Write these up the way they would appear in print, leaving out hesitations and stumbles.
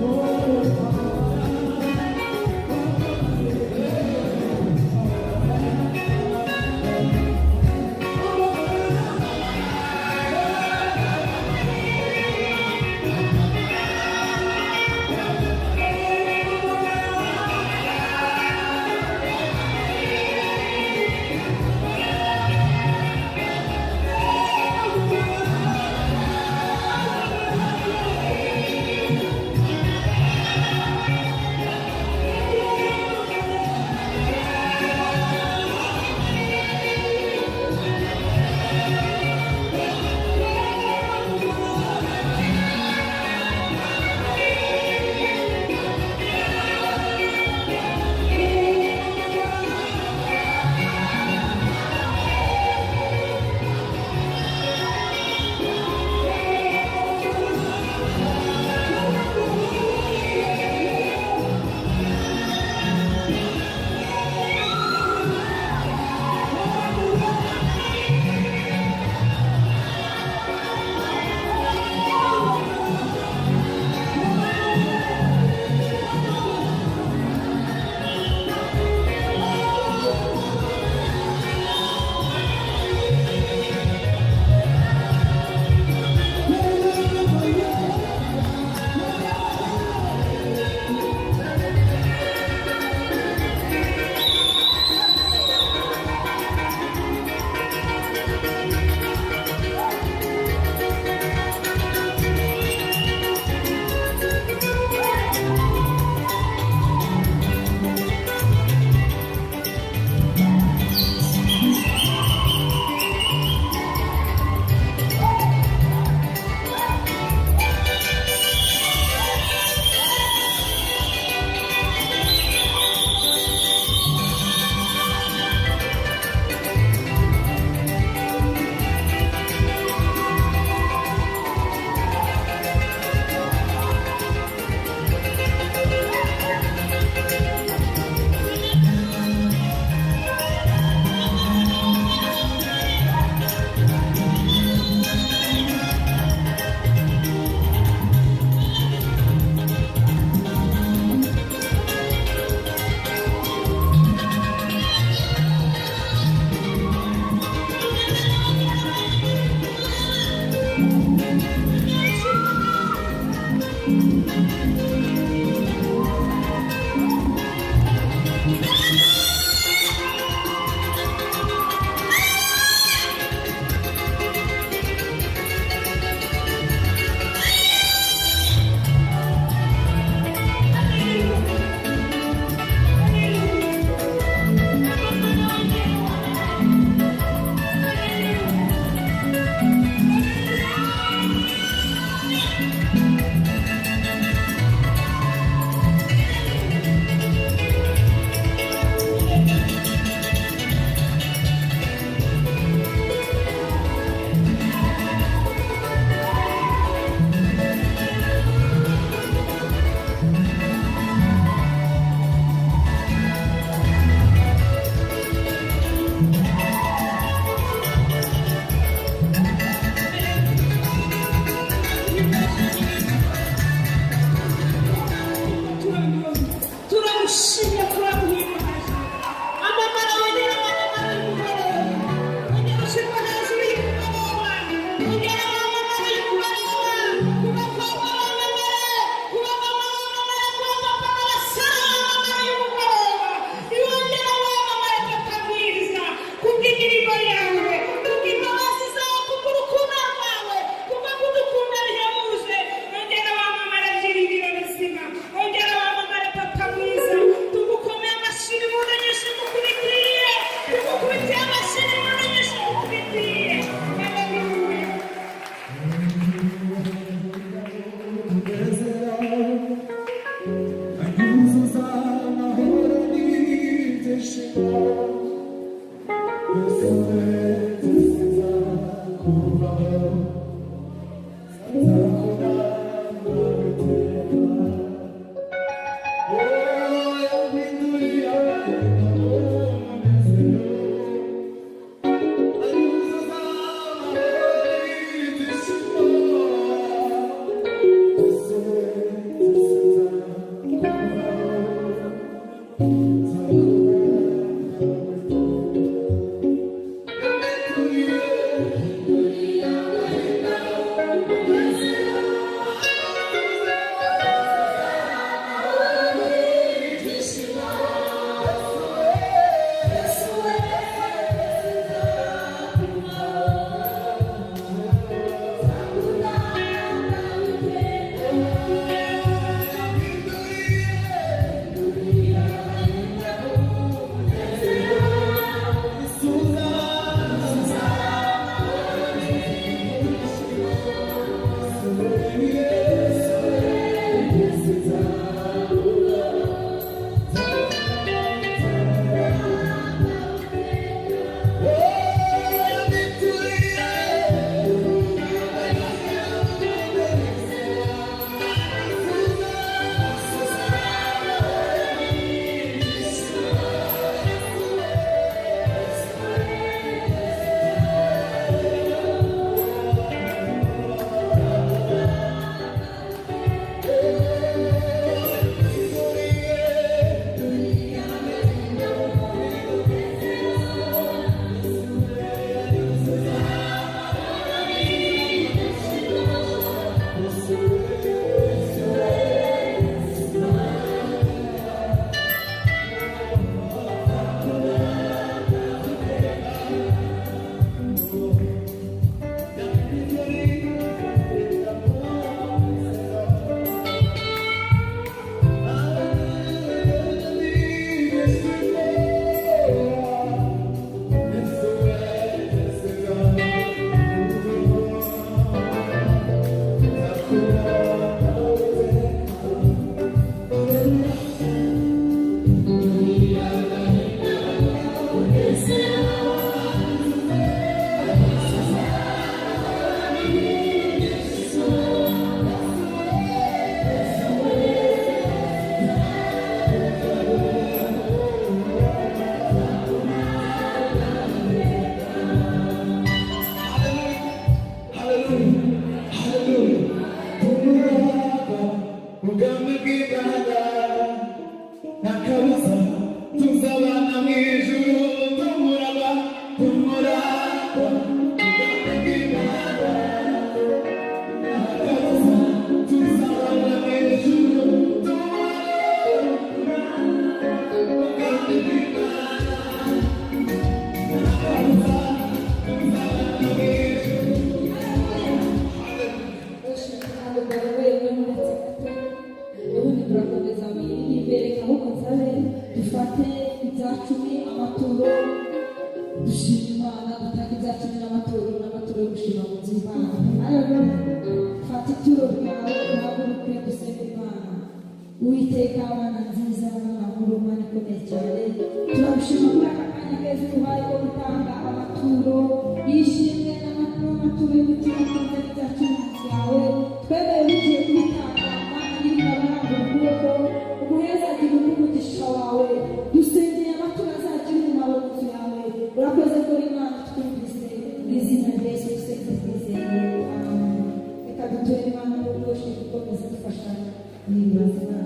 Oh Uwiteka mana nziza mana nkuru mana ikomeye cyane turabishima kuri aka kanya keza tubaye ko gutanga amaturo yishimwe n'amaturo y'umutima mwiza byacu byawe twebeye bigiye kubitanga mana nyir'ingabo ukuboko umuhezagira umugisha wawe dusengeye amaturo azagira umumaro mu nzu yawe urakoze kuri imana twumvise mu izina rya Yesu twizeye reka duture imana mu bwoshe dukomeze dufashanya mwizina.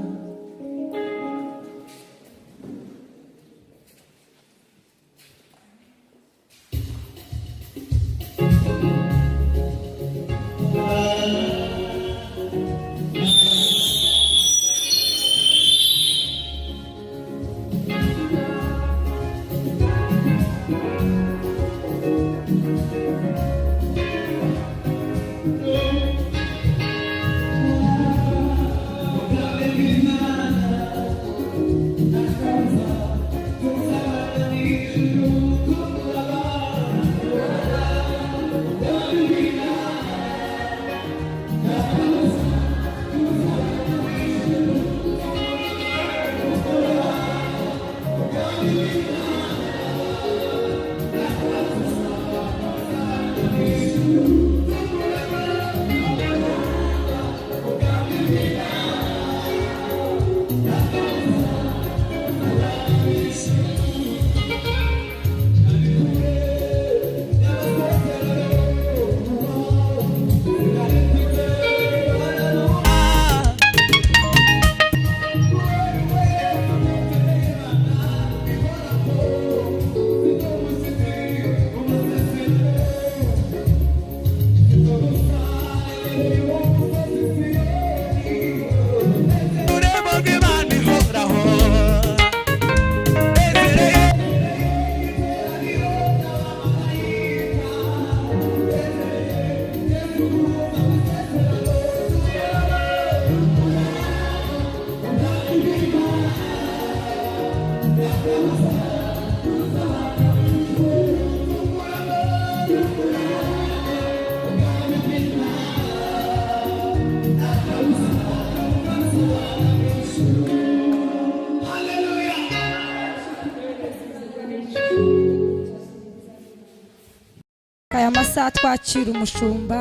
aya masaha twakira umushumba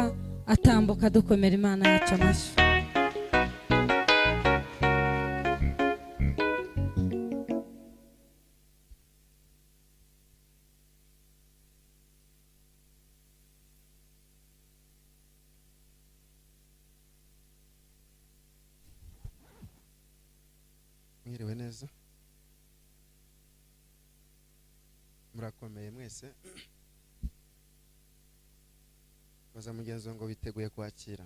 atambuka dukomera imana yacu amashyi. Mwiriwe neza, murakomeye mwese. Baza mugenzi ngo biteguye kwakira.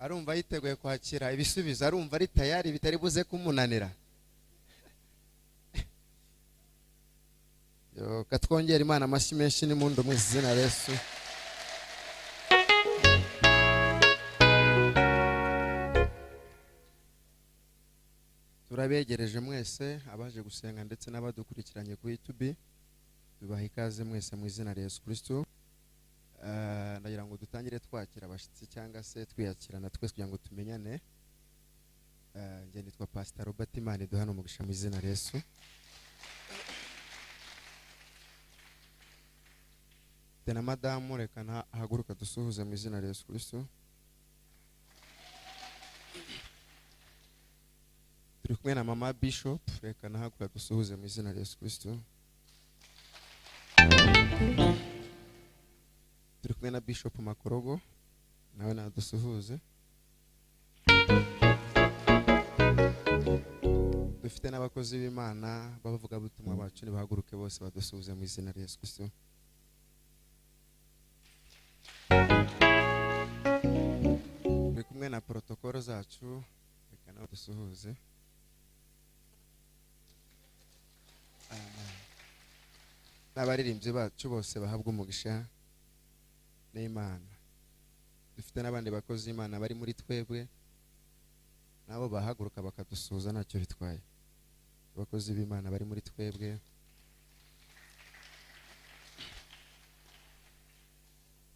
Arumva yiteguye kwakira ibisubizo, arumva ari tayari bitari buze kumunanira. Yo katwongera imana amashyi menshi n'impundu mu izina rya Yesu. Turabegereje mwese abaje gusenga ndetse n'abadukurikiranye ku YouTube. Tubaha ikaze mwese mu izina rya Yesu Kristo. Ndagira ngo dutangire twakira abashitsi cyangwa se twiyakira natwe kugira ngo tumenyane. Nge nitwa Pastor Robert Imana duhana umugisha mu izina rya Yesu. Tena madamu reka haguruka dusuhuze mu izina rya Yesu Kristo. Turi kumwe na mama Bishop, reka haguruka dusuhuze mu izina rya Yesu Kristo. Turi kumwe na Bishop Makorogo, nawe nadusuhuze. Dufite n'abakozi b'Imana bavuga butumwa bacu nibahaguruke bose badusuhuze mu izina rya Yesu Kristo. Turi kumwe na protokolo zacu, reka nawe dusuhuze. N'abaririmbyi bacu bose bahabwa umugisha. n'Imana. Dufite n'abandi bakozi Imana bari muri twebwe nabo bahaguruka bakadusuza ntacyo bitwaye. Abakozi b'Imana bari muri twebwe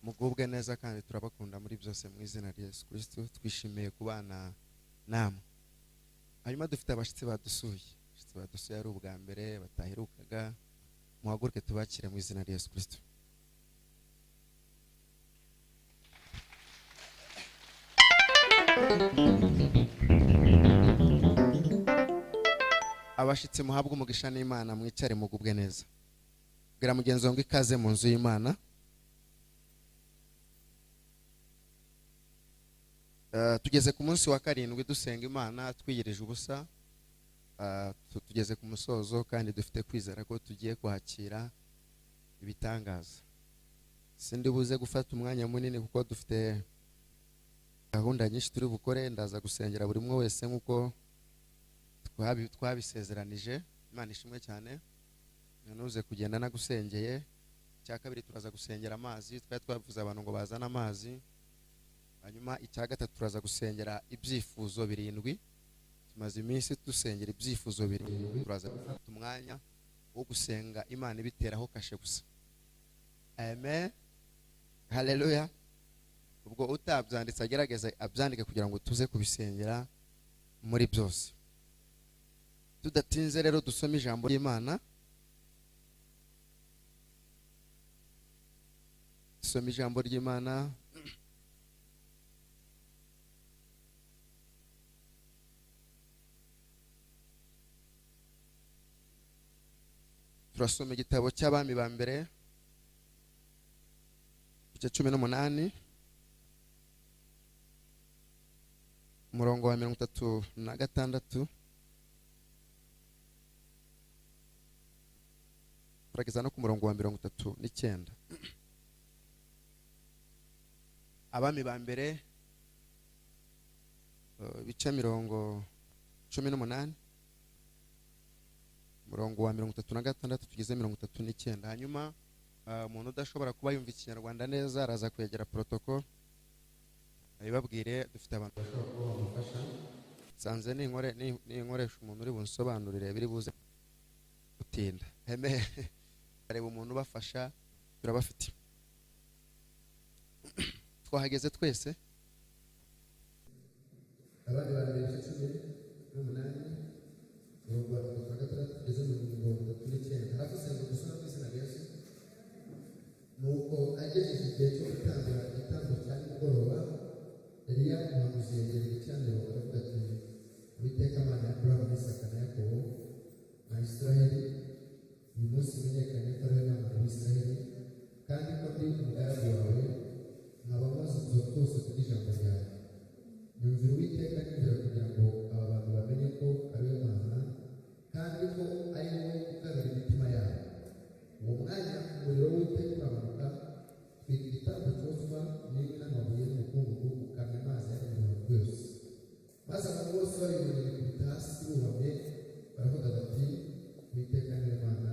mugubwe neza kandi turabakunda muri byose mu izina rya Yesu Kristo. Twishimiye kubana namwe. Hanyuma dufite abashitsi badusuye ari ubwa mbere bataherukaga, muhaguruke tubakire mu izina rya Yesu Kristo. Abashitsi muhabwe umugisha n'Imana, mwicare mugubwe neza. Bwira mugenzi wangu ikaze mu nzu y'Imana. Tugeze ku munsi wa karindwi dusenga Imana twiyirije ubusa. Tugeze ku musozo kandi dufite kwizera ko tugiye kwakira ibitangaza. Sindi buze gufata umwanya munini kuko dufite gahunda nyinshi turi bukore. Ndaza gusengera buri umwe wese nkuko twabisezeranije. Imana ishimwe cyane. Nuze kugenda nagusengeye. Cya kabiri turaza gusengera amazi. Twari twavuze abantu ngo bazana amazi. Hanyuma icya gatatu turaza gusengera ibyifuzo 7. Tumaze iminsi dusengera ibyifuzo 7. Turaza gufata umwanya wo gusenga Imana ibiteraho kashe gusa. Amen. Haleluya. Ubwo utabyanditse agerageza abyandike kugira ngo tuze kubisengera muri byose. Tudatinze rero dusome ijambo ry'Imana. Dusome ijambo ry'Imana. Turasoma igitabo cy'Abami ba mbere igice 18 umurongo wa 36 turageza no ku murongo wa 39. Abami ba mbere ibice 18 umurongo wa 36 tugeze 39. Hanyuma umuntu udashobora kuba yumva ikinyarwanda neza araza kwegera protocol ayibabwire. Dufite abantu bashobora kuba bamufasha. Sanze n'inkoresha umuntu uri bunsobanurire biri buze gutinda. Amen. Areba umuntu bafasha turabafite. Twahageze twese. Abandi bari mu 18 umurongo wa 36 tugeze mu murongo wa 39. Haravuze ngo dusoma mu izina rya Yesu. Nuko agejeje igihe cyo gutanga igitambo cya mugoroba, Eliya umuhanuzi yegera igicaniro aravuga ati, Uwiteka Mana ya Aburahamu n'Isaka na Yakobo na Isiraheli, uyu munsi bimenyekane ko ari wowe Mana w'Isiraheli, kandi ko ndi umugaragu wawe, nkaba maze ubuzima bwose kubw'ijambo ryawe. Nyumvira Uwiteka nibwira kugira ngo aba bantu bamenye ko ari wowe Mana, kandi ko ari wowe ukabira imitima yabo. Uwo mwanya umuriro w'Uwiteka uramanuka, utwika igitambo cyoswa n'inkwi n'amabuye n'umukungugu, ukamya amazi ari mu rubavu rwose. Maze abantu bose babibonye bikubita hasi bubamye, baravuga bati, Uwiteka ni we Mana,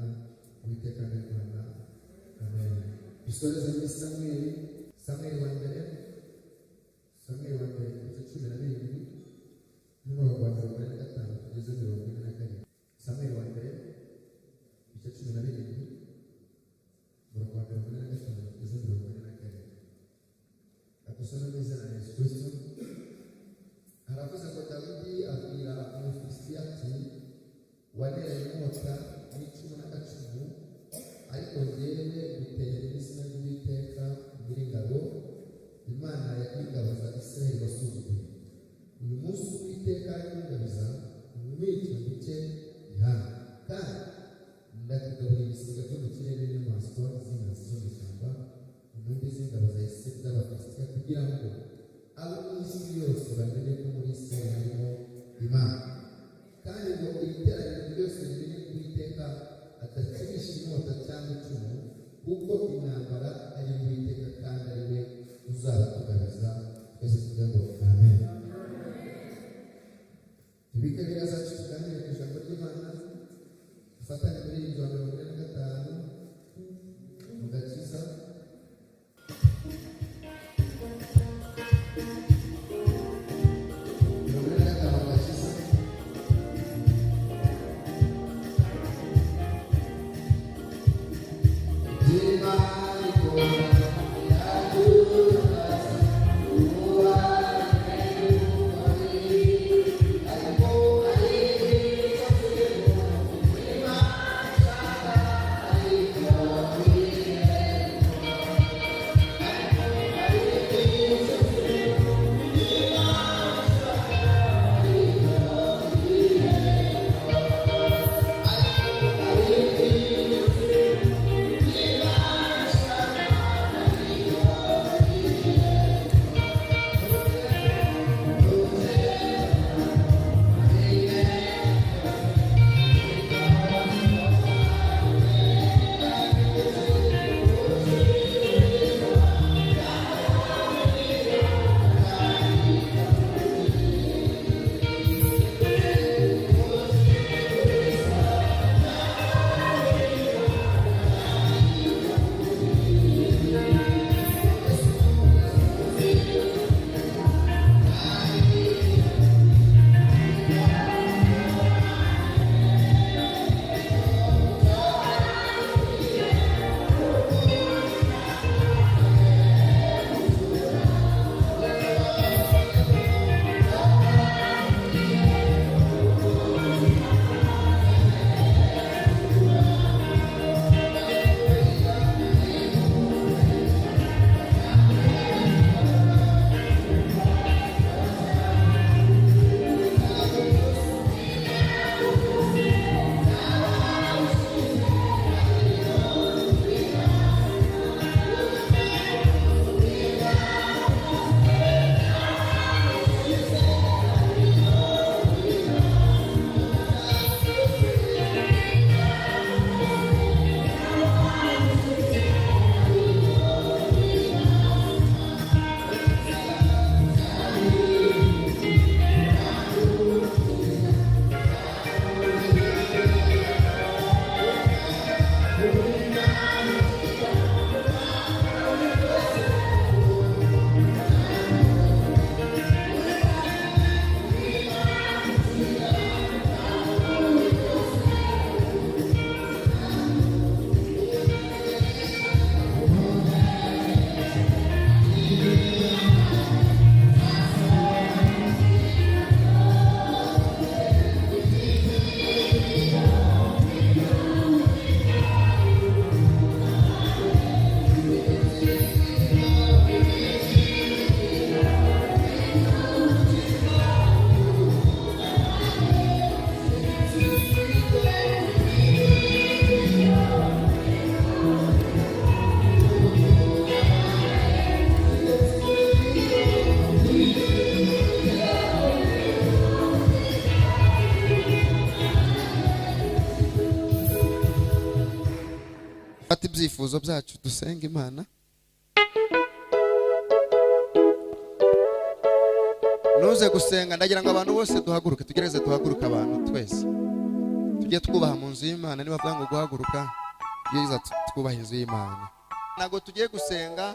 Uwiteka ni we Mana. Amen. Dusoreze muri Samweli wa mbere igice 17 n'umurongo wa 45 tugeze 47. Samweli wa mbere igice 17 umurongo wa 45 tugeze 47. Adusome mu izina rya Yesu Kristo. Haravuze ngo Dawidi abwira Umufilisitiya ati, waneye inkota n'icumu n'agacumu, ariko njyewe nguteye izina ry'Uwiteka Nyiringabo, Imana y'ingabo za Isiraheli wasuzuguye. Uyu munsi Uwiteka aringabiza umwica muke ihana, kandi ndakugaburira ibisiga byo mu kirere n'inyamaswa z'inkazi zo mu ishyamba, ibyifuzo byacu dusenga Imana. Nuze gusenga ndagira ngo abantu bose duhaguruke, tugereze duhaguruka abantu twese. Tujye twubaha mu nzu y'Imana, niba bavuga ngo guhaguruka yiza twubaha inzu y'Imana. Nago tugiye gusenga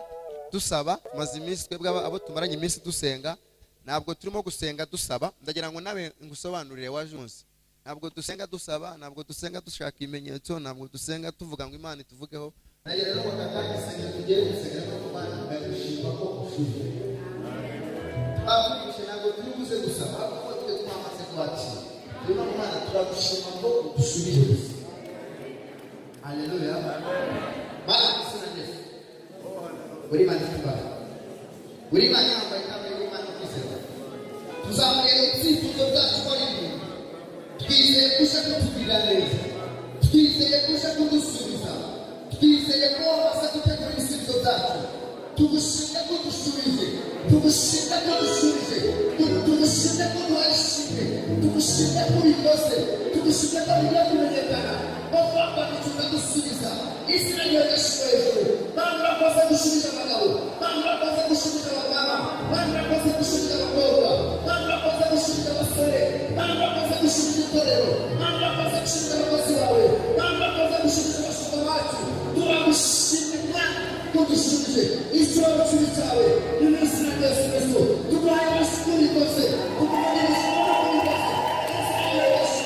dusaba, maze iminsi twebwe abo tumaranye iminsi dusenga, ntabwo turimo gusenga dusaba. Ndagira ngo nawe ngusobanurire waje umunsi. Ntabwo dusenga dusaba, ntabwo dusenga dushaka ibimenyetso, ntabwo dusenga tuvuga ngo Imana ituvugeho. Nagira rero bakataka senga tugiye gusenga no Imana bayishima ko ushuye. Abishe ntabwo turibuze gusaba, ahubwo twe twamaze kwakira. Rero Imana turagushima ko ushuye. Haleluya. Bana kisina Yesu. Uri mani kubara. Uri mani ambaye kama uri mani kisema. Tuzamure ibyifuzo byacu muri mwe. Twizeye kusha kutugira neza. Twizeye kusha kudusubiza. Twizeye ko asa gutegura ibisubizo byacu. Tugushinga ko dusubize. Tugushinga ko dusubize. Tugushinga ko duhashime. Tugushinga ko bikose. Tugushinga ko bigiye kumenyekana. Bavanga bicuka dusubiza. Izina ryawe rishoboye. Banga baza gusubiza abagabo. Banga baza gusubiza abana. Banga baza gusubiza abakobwa. Banga baza gusubiza abasore. Banga baza gusubiza itorero. Banga baza gusubiza abakozi bawe. Banga baza gusubiza abashumba bacu. Turagushimira ko dusubije ikibazo cyawe. Ni mu izina rya Yesu. Tubaye amashuri yose. Tubaye amashuri yose.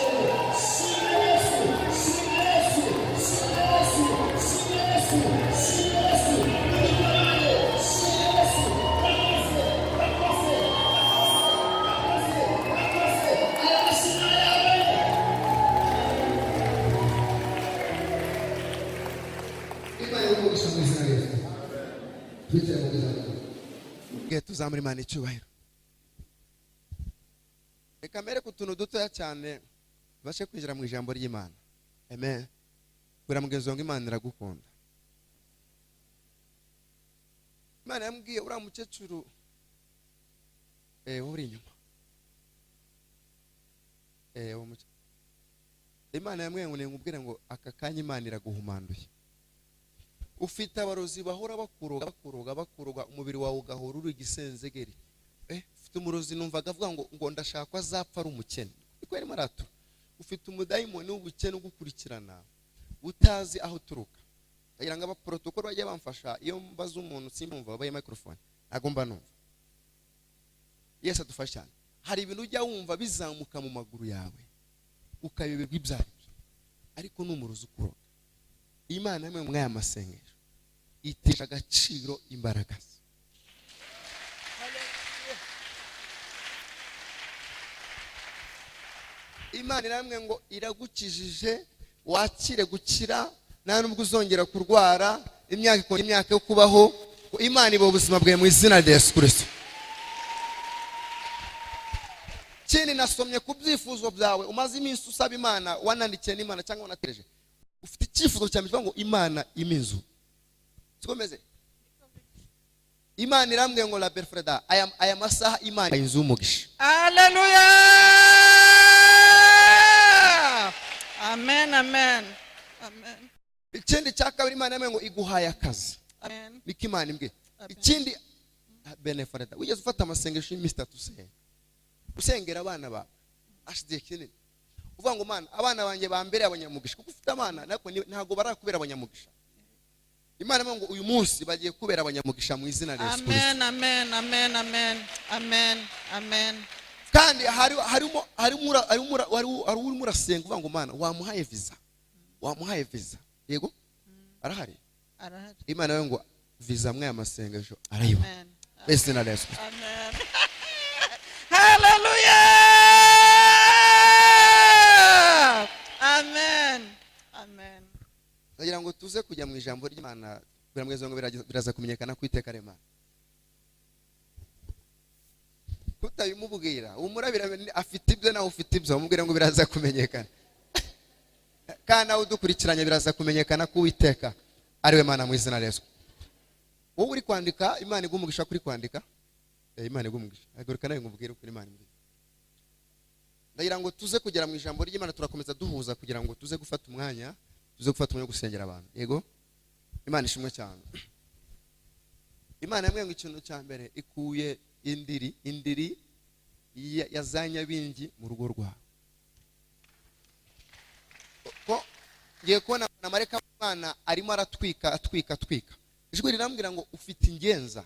Tuzamura Imana icyubahiro. Reka mbere ku tuntu dutoya cyane bashe kwinjira mu ijambo ry'Imana. Amen. Bura mugenzi wanjye Imana iragukunda. Imana yambwiye uriya mukecuru uri inyuma. Imana yambwiye ngo nkubwire ngo aka kanya Imana iraguhumanduye. Ufite abarozi bahora bakuroga umubiri wawe ugahora uri igisenzegeri. Ufite umurozi numvaga avuga ngo ndashaka azapfa ari umukene. Iko yari marato. Ufite umudayimoni w'ubukene ugukurikirana utazi aho turuka. Ndagira ngo aba protocol bajye bamfasha iyo mbaza umuntu simumva babaye microphone agomba numva. Yesu adufasha cyane. Hari ibintu ujya wumva bizamuka mu maguru yawe ukayoberwa ibyaribyo, ariko n'umurozi ukuroga. Imana yamwe mwaya masengesho itesha agaciro imbaraga. Imana iramwe ngo iragukijije wakire gukira nta nubwo uzongera kurwara imyaka yo kubaho. Imana ibo ubuzima bwawe mu izina rya Yesu Kristo. Kindi nasomye ku byifuzo byawe umaze iminsi usaba Imana, wanandikiye n'Imana cyangwa wanatereje. Ufite icyifuzo cyane ngo Imana iminzu. Sikomeze. Imana irambwiye ngo la berfreda aya masaha Imana inzu umugisha. Haleluya. Amen, amen. Amen. Ikindi cyakabiri Imana yamwe ngo iguhaye akazi. Amen. Biki Imana imbwe. Ikindi benefreda wigeze ufata amasengesho y'imisi 3 usengera abana bawe. Ashyize kinini. Uvuga ngo Mana abana banjye bambere abanyamugisha kuko ufite abana nako ntago barakubera abanyamugisha. Imana ngo uyu munsi bagiye kubera abanyamugisha mu izina rya Yesu. Amen, amen, amen, amen. Amen, amen. Kandi harimo urasenga uvuga ngo Mana wamuhaye visa. Wamuhaye visa. Yego? Arahari. Imana ngo visa mwaya masengesho arayiba. Izina rya Yesu. Amen. Hallelujah. Amen. Amen. Ndagira ngo tuze kujya mu ijambo ry'Imana kugira ngo biraza kumenyekana ku Uwiteka Imana. Kutayimubwira umurabira afite ibyo nawe ufite ibyo umubwira ngo biraza kumenyekana. Kana udukurikiranye biraza kumenyekana ku Uwiteka ariwe Mana mu izina rya Yesu. Wowe uri kwandika Imana igumugisha kuri kwandika. Imana igumugisha. Agoreka nawe ngubwire kuri Imana. Ndagira ngo tuze kugera mu ijambo ry'Imana turakomeza duhuza kugira ngo tuze gufata umwanya wo gusengera abantu. Yego? Imana ishimwe cyane. Imana yamwe ngo ikintu cya mbere ikuye indiri yazanya bingi mu rugo rwawe. Ko ngiye kubona na mareka Imana arimo aratwika. Ijwi rirambwira ngo ufite ingenza.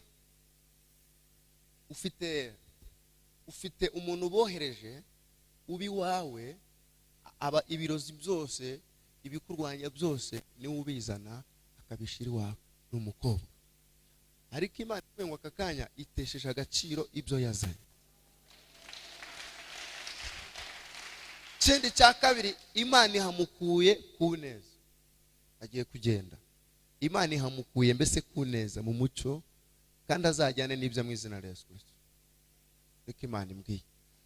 Ufite umuntu bohereje ubi wawe, aba ibirozi byose ibikurwanya byose niwe ubizana akabishira iwawe n'umukobwa. Ariko Imana ngo aka kanya itesheje agaciro ibyo yazanye. Ikindi cya kabiri, Imana ihamukuye ku neza, agiye kugenda. Imana ihamukuye mbese ku neza mu mucyo, kandi azajyane n'ibyo mu izina rya Yesu Kristo. Reka Imana imbwiye.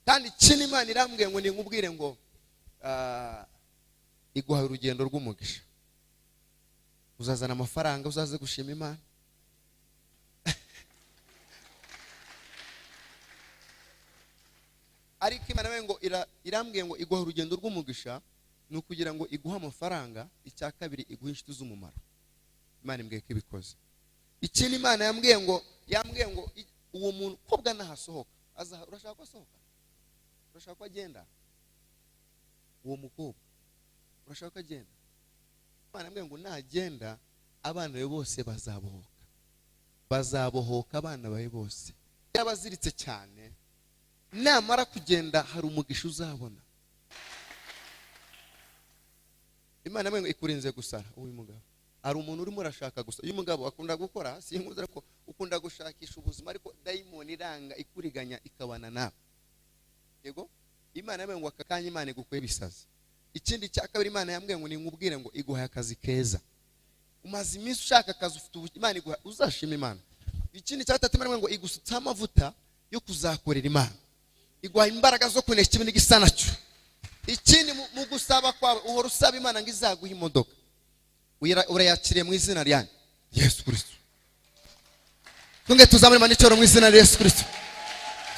Kandi ikindi Imana irambwiye ngo ninkubwire ngo iguha urugendo rw'umugisha. Uzazana amafaranga, uzaze gushima Imana. Ariko Imana ngo irambwiye ngo iguha urugendo rw'umugisha, ni ukugira ngo iguha amafaranga, icya kabiri iguha inshuti z'umumaro. Imana imbwiye ko ibikoze. Ikindi Imana yambwiye ngo uwo muntu kobwa nahasohoka, urashaka ko asohoka? Urashaka ko agenda? Uwo mukobwa urashaka ko agenda? Imana yambwiye ngo nagenda abana bawe bose bazabohoka abana bawe bose. Yabaziritse cyane, namara kugenda hari umugisha uzabona. Imana yambwiye ngo ikurinze gusara uyu mugabo. Ari umuntu urimo urashaka gusa. Uyu mugabo akunda gukora, sinkuze ariko ukunda gushakisha ubuzima, ariko dayimoni iranga ikuriganya ikabana nawe. Yego? Imana yambwiye ngo aka kanya Imana igukuye bisazi. Ikindi cya kabiri Imana yambwiye ngo ninkubwire ngo iguha akazi keza. Umaze iminsi ushaka akazi, ufite Imana iguha, uzashima Imana. Ikindi cya gatatu Imana ngo igusutsa amavuta yo kuzakorera Imana. Iguha imbaraga zo kunesha ibintu gisa nacyo. Ikindi mu gusaba kwawe uhora usaba Imana ngo izaguha imodoka. Urayakiriye mu izina rya Yesu Kristo. Twongere tuzamure Imana icyoro mu izina rya Yesu Kristo.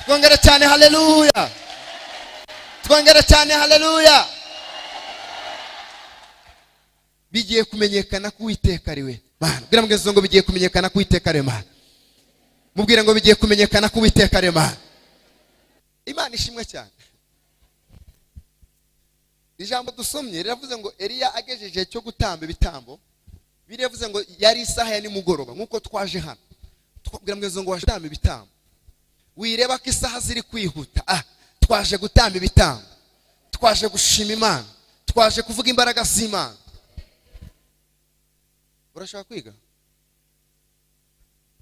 Twongere cyane haleluya. Twongere cyane haleluya. Bigiye kumenyekana ku Uwiteka ari we Mana. Bwira mugenzi ngo bigiye kumenyekana ku Uwiteka ari Mana. Mubwire ngo bigiye kumenyekana ku Uwiteka ari Mana. Imana ishimwe cyane. Ijambo dusomye riravuze ngo Eliya agejeje cyo gutamba ibitambo. Biravuze ngo yari isaha ya nimugoroba nkuko twaje hano. Twabwira mugenzi ngo washtamba ibitambo. Wireba ko isaha ziri kwihuta. Twaje gutamba ibitambo. Twaje gushima Imana. Twaje kuvuga imbaraga z'Imana. Urashaka kwiga?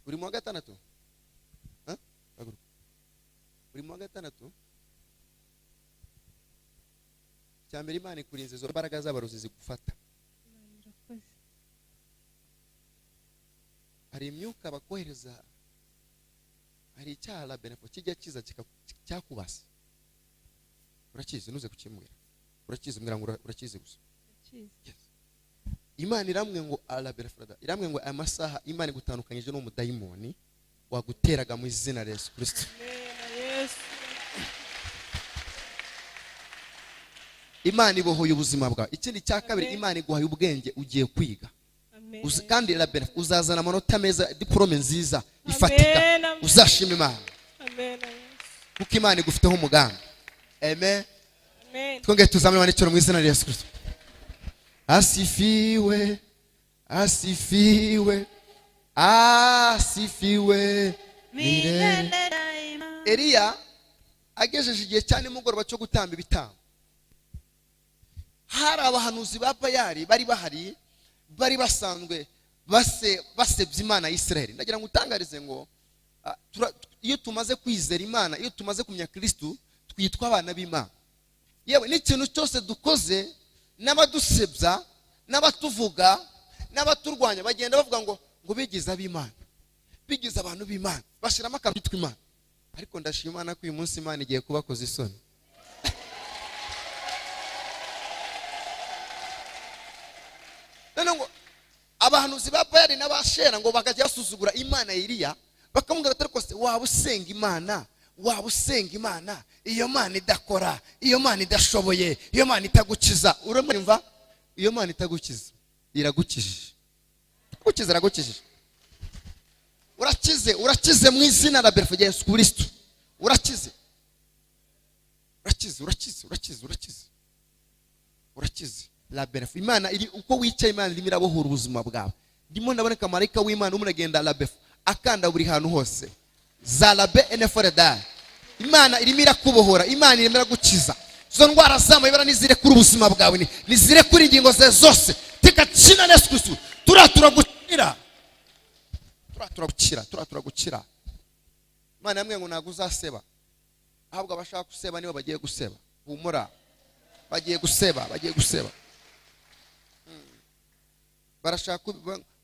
Uri mu wa gatandatu? Uri mu wa gatandatu? Cyambere Imana ikurinze zo imbaraga z'abarozi zigufata. Hari imyuka bakohereza, hari icyaha la benefo kijya kiza cyakubase. Urakizi nuze kukimbwira. Urakizi mbwira ngo urakizi gusa. Yes. Imana iramwe ngo ala benefrada. Iramwe ngo amasaha Imana igutandukanyije no mudayimoni waguteraga mu izina rya Yesu Kristo. Yes. Imana ibohoye ubuzima bwawe. Ikindi cya kabiri Imana iguhaye ubwenge ugiye kwiga. Kandi la benefo uzazana amanota meza, diplome nziza ifatika. Uzashima Imana. Amen. Kuko Imana igufiteho umugambi. Amen. Amen. Twongere tuzamure Imana icyoro mu izina rya Yesu Kristo. Asifiwe, asifiwe, asifiwe milele. Eliya agejeje igihe cyane mugoroba cyo gutamba ibitambo. Hari abahanuzi ba Bayali bari bahari, bari basanzwe basebya Imana ya Israeli. Ndagira ngo utangarize ngo iyo tumaze kwizera Imana, iyo tumaze kumenya Kristo, twitwa abana b'Imana. Yewe n'ikintu cyose dukoze, n'abadusebya, n'abatuvuga, n'abaturwanya bagenda bavuga ngo bigize ab'Imana, bigize abantu b'Imana, bashiramo akabitwa Imana. Ariko ndashima Imana ko uyu munsi Imana igiye kubakoza isoni. Ngo abahanuzi ba Bayali n'abashera ngo bakajya basuzugura Imana ya Eliya, bakamubwira ati ariko se waba usenga Imana, waba usenga Imana, iyo Mana idakora, iyo Mana idashoboye, iyo Mana itagukiza. Urumva? Iyo Mana itagukiza iragukijije. gukiza aragukijije. Urakize mu izina la bimenyekane Yesu Kristo. Urakize la bimenyekane. Imana iri uko wicaye, Imana irimo irabohora ubuzima bwawe. Ndimo ndaboneka marayika w'Imana umuragenda la bimenyekane akanda buri hantu hose. Za la bimenyekane. Imana irimo irakubohora, Imana irimo iragukiza. Zo ndwara zamayobera nizire kuri ubuzima bwawe, nizire kuri ingingo ze zose. Tika china Yesu Kristo. Turagukira. Turagukira. Imana yamwe ngo nago uzaseba. Ahubwo abashaka guseba nibo bagiye guseba. Humura. Bagiye guseba. Barashaka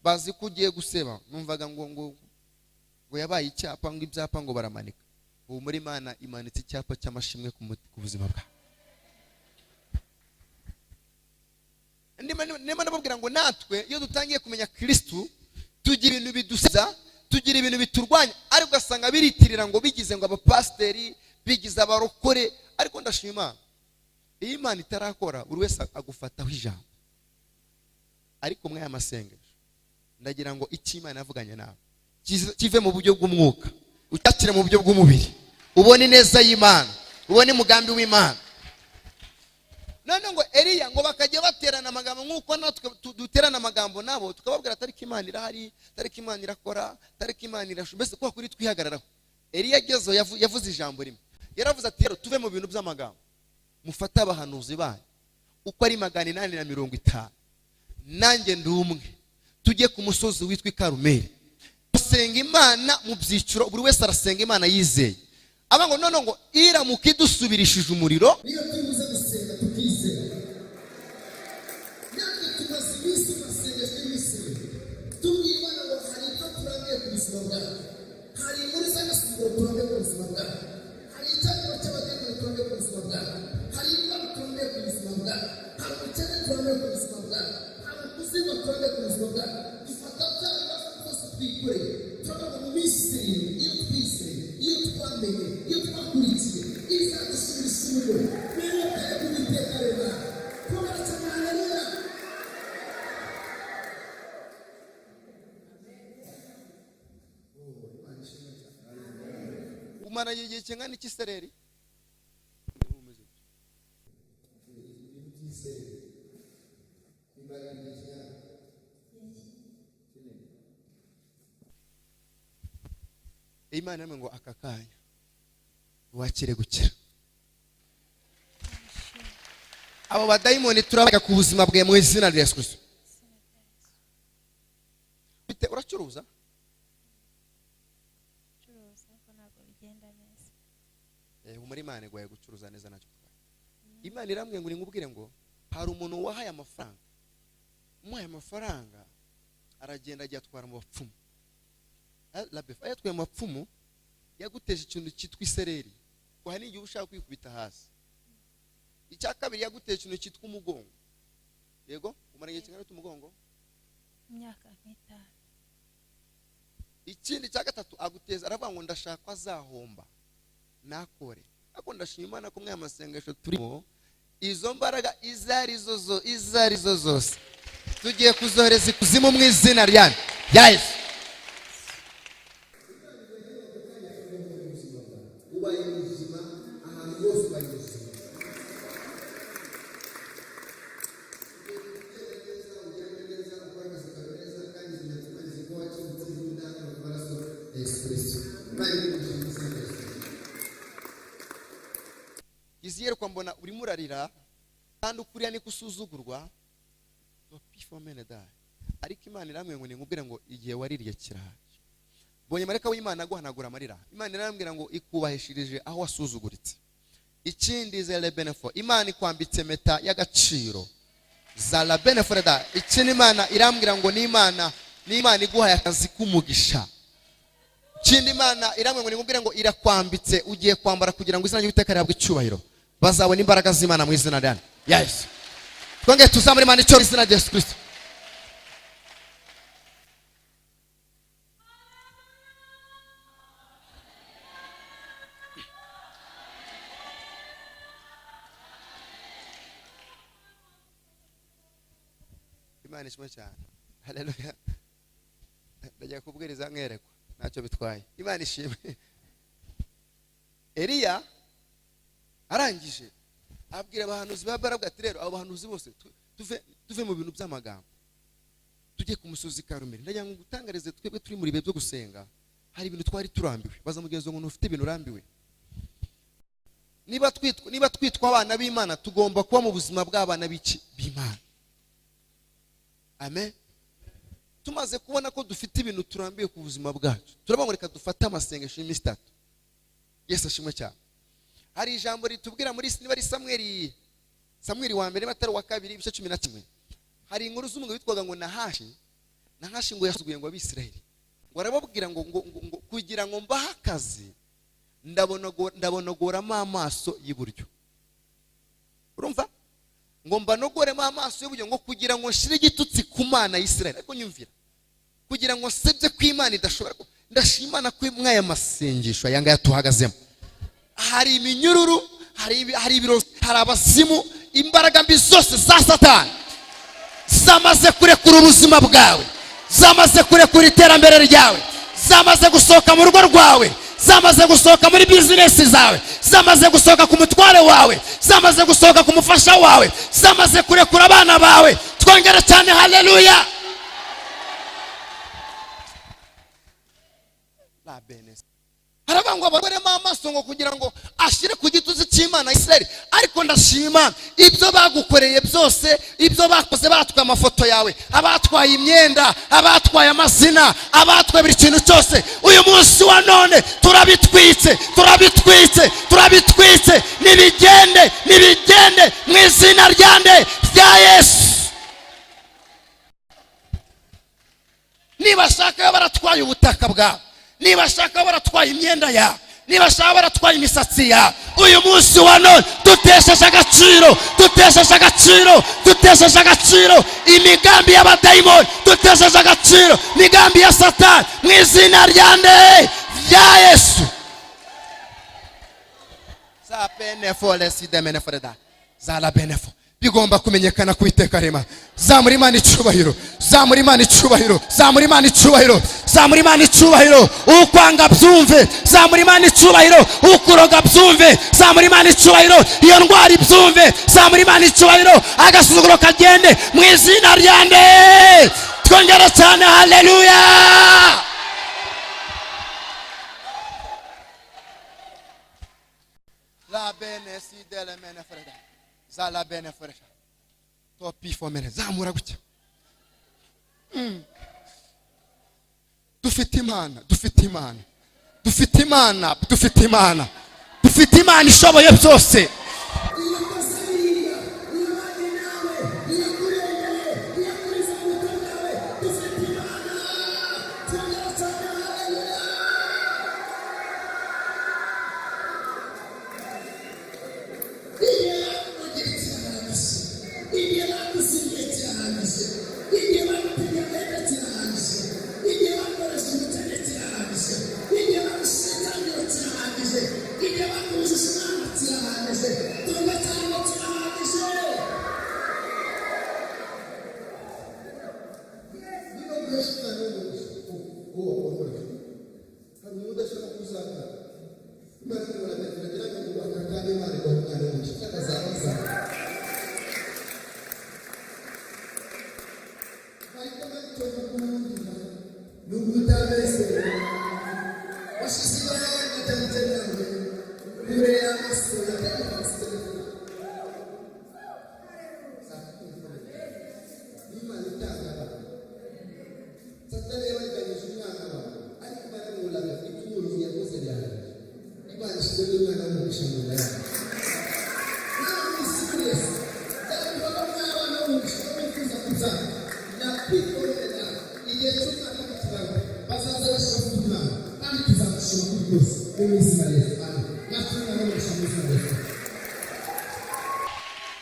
bazi ko ugiye guseba. Numvaga ngo yabaye icyapa ngo ibyapa ngo baramanika. Ubu muri Imana imanitse icyapa cy'amashimwe ku buzima bwawe. Ndimo ndababwira ngo natwe iyo dutangiye kumenya Kristo tugira ibintu bidusiza, tugira ibintu biturwanya, ariko ugasanga biritirira ngo bigize ngo abapasiteri, bigize abarokore. Ariko ndashima Imana, iyo Imana itarakora buri wese agufataho ijambo. Ariko mwe amasengesho ndagira ngo icyo Imana yavuganye nawe kive mu buryo bw'umwuka, utakire mu buryo bw'umubiri, ubone neza y'Imana, ubone umugambi w'Imana. None ngo Eliya ngo bakajya baterana amagambo nk'uko natwe duterana amagambo nabo, tukababwira tariki Imana irahari, tariki Imana irakora, tariki Imana irashu, mbese kwa kuri twihagararaho. Eliya agezo yavuze ijambo rimwe, yaravuze ati rero tuve mu bintu by'amagambo, mufata abahanuzi banyu uko ari 850, nanjye ndi umwe, tujye ku musozi witwa Karumeli, basenga Imana mu byiciro, buri wese arasenga Imana yizeye. Abango none ngo iramuka idusubirishije umuriro, niyo tubuze gusenga tukizera. Natwe tumaze iminsi basengesha imisiri, tubwimana ngo hari ibyo turambiye ku buzima bwawe, hari inkuru z'agasubiro turambiye ku buzima bwawe, hari icyatuma cy'abageni turambiye ku buzima bwawe, hari indwara turambiye ku buzima bwawe, hari ubukene turambiye ku buzima bwawe, hari ubuzima turambiye ku buzima bwawe. Dufata bya bibazo byose twikoreye, turabona mu minsi iyo twizeye, iyo twamenye, iyo twakurikiye, izadusubirisa umuriro. Bimenyekane Uwiteka reba. Kubera cyane haleluya. Umara igihe kingana iki sereri? Imana yamwe ngo akakanya wakire gukira. Abo badayimoni turabaga ku buzima bwe mu izina rya Yesu Kristo. Bite uracuruza? Ko ntabwo bigenda neza. Umuri Imana gwaye gucuruza neza nacyo. Imana iramwe ngo ngubwire ngo hari umuntu wahaye amafaranga. Umuhaye amafaranga aragenda ajya atwara mu bapfumu. La bef ayatwe mu bapfumu yaguteje ikintu cyitwa isereri. Kwa n'igihe ushaka kwikubita hasi. Icya kabiri yaguteje ikintu cyitwa umugongo. Yego umara igihe kingana umugongo? Myaka 5. Ikindi cya gatatu aguteza aravuga ngo ndashaka azahomba nakore. Ako ndashima Imana ko mwe amasengesho turimo izo mbaraga izarizo zose tugiye kuzohereza ikuzimu mu izina rya Yesu. Giziyero kwa mbona uri murarira kandi ukuriya ni kusuzugurwa bapifomene da. Ariko Imana iramwe ngo ngubwira ngo igihe waririye kiraje. Bonye mareka w'Imana guhanagura amarira. Imana irambwira ngo ikubahishirije aho wasuzuguritse. Ikindi zele benefo Imana ikwambitse meta y'agaciro za la benefo da. Ikindi Imana irambwira ngo ni Imana iguhaye akazi k'umugisha. Ikindi Imana iramwe ngo ngubwira ngo irakwambitse ugiye kwambara kugira ngo izina ry'Uwiteka rihabwe icyubahiro. Bazabona imbaraga z'Imana mu izina rya Yesu. Twongeye tuzamure Imana icyo izina rya Yesu Kristo. Imana ishimwe cyane. Haleluya. ngiye kubwiriza nkerekwa ntacyo bitwaye. Imana ishimwe. Eliya arangije abwira abahanuzi ba Barabu ati rero abo bahanuzi bose tuve mu bintu by'amagambo tujye ku musozi Karumeli. Ndagira ngo gutangarize twebwe turi muri bihe byo gusenga hari ibintu twari turambiwe. Baza mugenzi ngo ufite ibintu urambiwe. Niba twitwa abana b'Imana tugomba kuba mu buzima bw'abana b'Imana. Amen. Tumaze kubona ko dufite ibintu turambiwe ku buzima bwacu, turabona reka dufate amasengesho y'iminsi 3. Yesu ashimwe cyane. Hari ijambo ritubwira muri niba ari Samweli wa mbere matari wa kabiri ibice 11. Hari inkuru z'umugabo witwaga ngo Nahashi ngo yasuguye ngo Abisirayeli. Ngo arababwira ngo kugira ngo mbahe akazi ndabonogoramo amaso y'iburyo. Urumva? Ngo mbanogoremo amaso y'iburyo ngo kugira ngo nshire igitutsi ku Mana y'Isirayeli. Ariko nyumvira. Kugira ngo sebye ku Imana idashobora ko ndashimana ko mwaya masengesho ayanga yatuhagazemo. Hari iminyururu, hari ibiro, hari abasimu, imbaraga mbi zose za Satani zamaze kurekura ubuzima bwawe, zamaze kurekura iterambere ryawe, zamaze gusohoka mu rugo rwawe, zamaze gusohoka muri business zawe, zamaze gusohoka ku mutware wawe, zamaze gusohoka ku mufasha wawe, zamaze kurekura abana bawe. Twongera cyane haleluya. La benes. Harabango abagoremo amaso ngo kugira ngo ashire ku gituzi cy'Imana Isirayeli. Ariko ndashima ibyo bagukoreye byose, ibyo bakoze, batwaye amafoto yawe, abatwaye imyenda, abatwaye amazina, abatwaye buri kintu cyose. Uyu munsi wa none turabitwitse nibigende mwizina rya Yesu. Niba shaka baratwaye ubutaka bwawe, niba shaka baratwaye imyenda yawe, niba shaka baratwaye imisatsi yawe, uyu munsi wa none dutesheje agaciro imigambi y'abadayimoni, dutesheje agaciro imigambi ya Satani mwizina rya Yesu. Za benefo leside menefreda za la benefo bigomba kumenyekana ku Uwiteka rema. Zamura Imana icyubahiro, ukwanga byumve. Zamura Imana icyubahiro, ukuroga byumve. Zamura Imana icyubahiro, iyo ndwara byumve. Zamura Imana icyubahiro, agasuzuguro kagende mu izina ryande. Twongera cyane haleluya. La beneside le menefreda zala benefreda topi fomene zamura gutya. Dufite Imana ishoboye byose.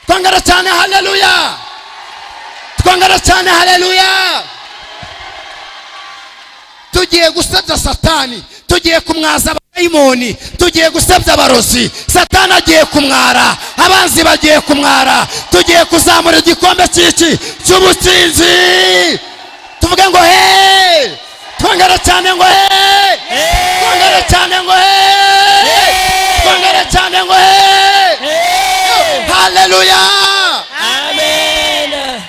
Twongera cyane haleluya. Tugiye gusebya Satani, tugiye kumwaza abadayimoni, tugiye gusebya abarozi. Satani agiye kumwara, abanzi bagiye kumwara. Tugiye kuzamura igikombe cy'ubutsinzi. Tuvuge ngo hey twongere cyane ngo twongere cyane ngo twongere cyane ngo haleluya. Amen.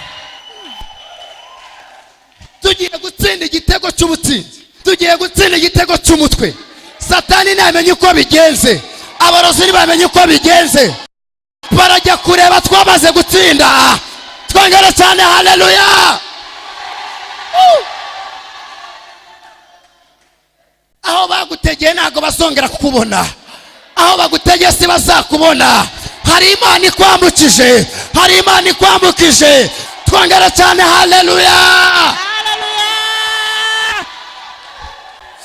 Tugiye gutsinda igitego cy'ubutsinzi, tugiye gutsinda igitego cy'umutwe. Satani namenye uko bigenze, abarozi ntibamenye uko bigenze, barajya kureba twamaze gutsinda. Twongere cyane haleluya. Aho bagutegeye ntago bazongera kukubona, aho bagutegeye si bazakubona. Hari Imana ikwambukije, hari Imana ikwambukije. Twongere cyane haleluya.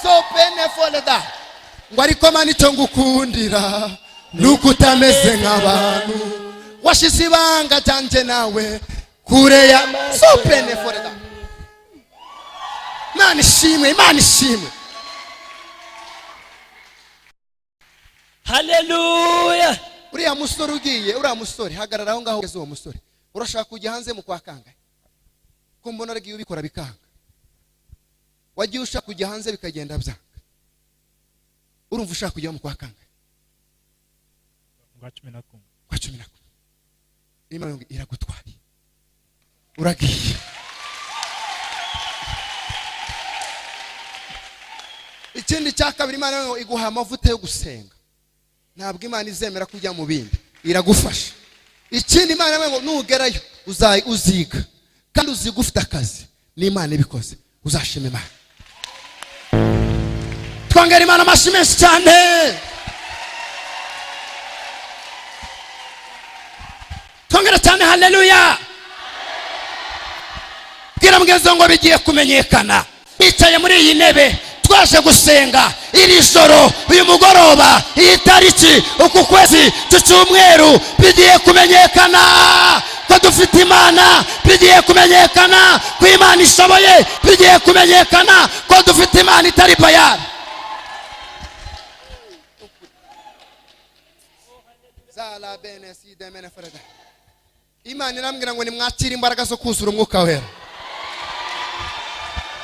So benefole da ngo ariko Mana icyo ngukundira nuko utameze nk'abantu, washize ibanga cyanje nawe kure ya so benefole da. Imana ishimwe, Imana ishimwe. Haleluya. Uriya musore ugiye, uriya musore hagarara aho ngaho ugeze. Uwo musore urashaka kujya hanze mu kwa kangahe? Ko mbona aragiye ubikora bikanga. Wagiye ushaka kujya hanze bikagenda byanga. Urumva ushaka kujya mu kwa kangahe? Kwa 11. Kwa 11. Imana iragutwari, uragiye. Ikindi cya kabiri, Imana iguha amavuta yo gusenga. Ntabwo Imana izemera kujya mu bindi, iragufasha. Ikindi Imana ngo nugerayo uziga, kandi uziga ufite akazi. Ni Imana ibikoze, uzashima Imana. Twongera Imana amashyi menshi cyane. Twongera cyane haleluya. Bwira mugenzi ngo bigiye kumenyekana. Bicaye muri iyi ntebe twaje gusenga iri joro, uyu mugoroba, iyi tariki, uku kwezi, cy'umweru. Bigiye kumenyekana ko dufite Imana, bigiye kumenyekana ko Imana ishoboye, bigiye kumenyekana ko dufite Imana itari bayari. Zala bene si de mene farada. Imana irambwira ngo nimwakire imbaraga zo kuzura umwuka wera.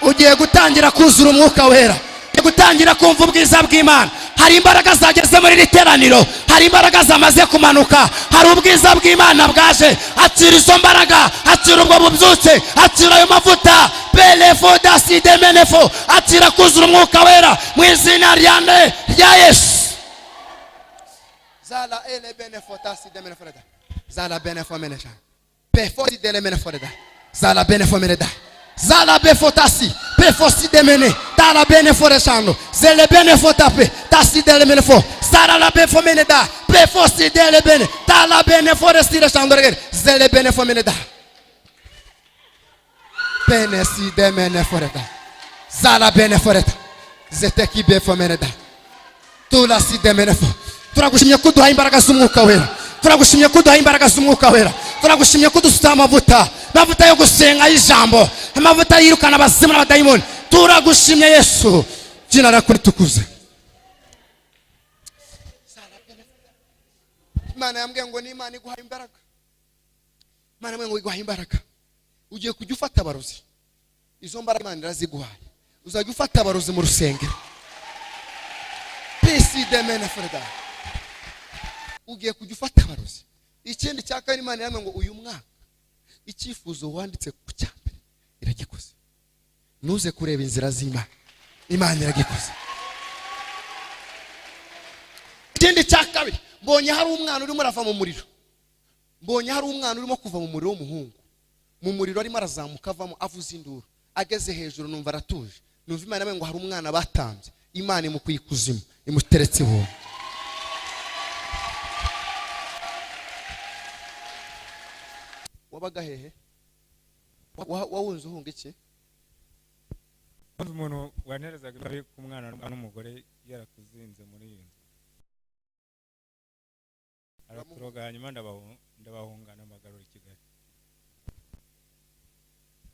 Ugiye gutangira kuzura umwuka wera, ugiye gutangira kumva ubwiza bw'Imana. Hari imbaraga zageze muri literaniro, hari imbaraga zamaze kumanuka, hari ubwiza bw'Imana bwaje. Atira izo mbaraga, atira ubwo bubyutse, atira ayo mavuta. Belefo dasi de menefo, atira kuzura umwuka wera mu izina rya Yesu. Zala ele benefo dasi de menefo reda. Zala benefo menesha. Befo si de menefo reda. Zala benefo meneda. Zala befotasi, befosi demene, tala beneforeshando, zele benefotape, tasi dele menefo, zara la befomeneda, befosi dele bene, tala beneforestireshando, zele benefomeneda, benesi de meneforeda, zala beneforeta, zeteki befomeneda, tula si de menefo. Turagushimye kuduha imbaraga z'umwuka wera, turagushimye kuduha imbaraga z'umwuka wera, turagushimye kudusuta amavuta yo gusenga y'ijambo, amavuta yirukana abazimu n'abadayimoni. Turagushimye Yesu, jina lako litukuze. Imana yambwiye ngo ni Imana iguha imbaraga. Imana yambwiye ngo iguha imbaraga. Ugiye kujya ufata abarozi, izo mbaraga Imana iraziguhaye. Uzajya ufata abarozi mu rusengero. Pesi de mena freda. Ugiye kujya ufata abarozi. Ikindi cya kabiri, Imana yambwiye ngo uyu mwaka icyifuzo wanditse ku cyambere iragikoze. Nuze kureba inzira z'Imana, Imana iragikoze. Ikindi cya kabiri, mbonye hari umwana urimo arava mu muriro. Mbonye hari umwana urimo kuva mu muriro w'umuhungu. Mu muriro arimo arazamuka avamo avuza induru. Ageze hejuru numva aratuje. Numva Imana yambwiye ngo hari umwana batambye, Imana imukuye ikuzimu, imuteretse ho. Wabaga hehe? Wawunze uhunga iki? Umuntu wanerezaga ari ku mwana n'umugore yarakuzinze muri iyi nzu. Araturoga hanyuma ndabahunga n'amagarura i Kigali.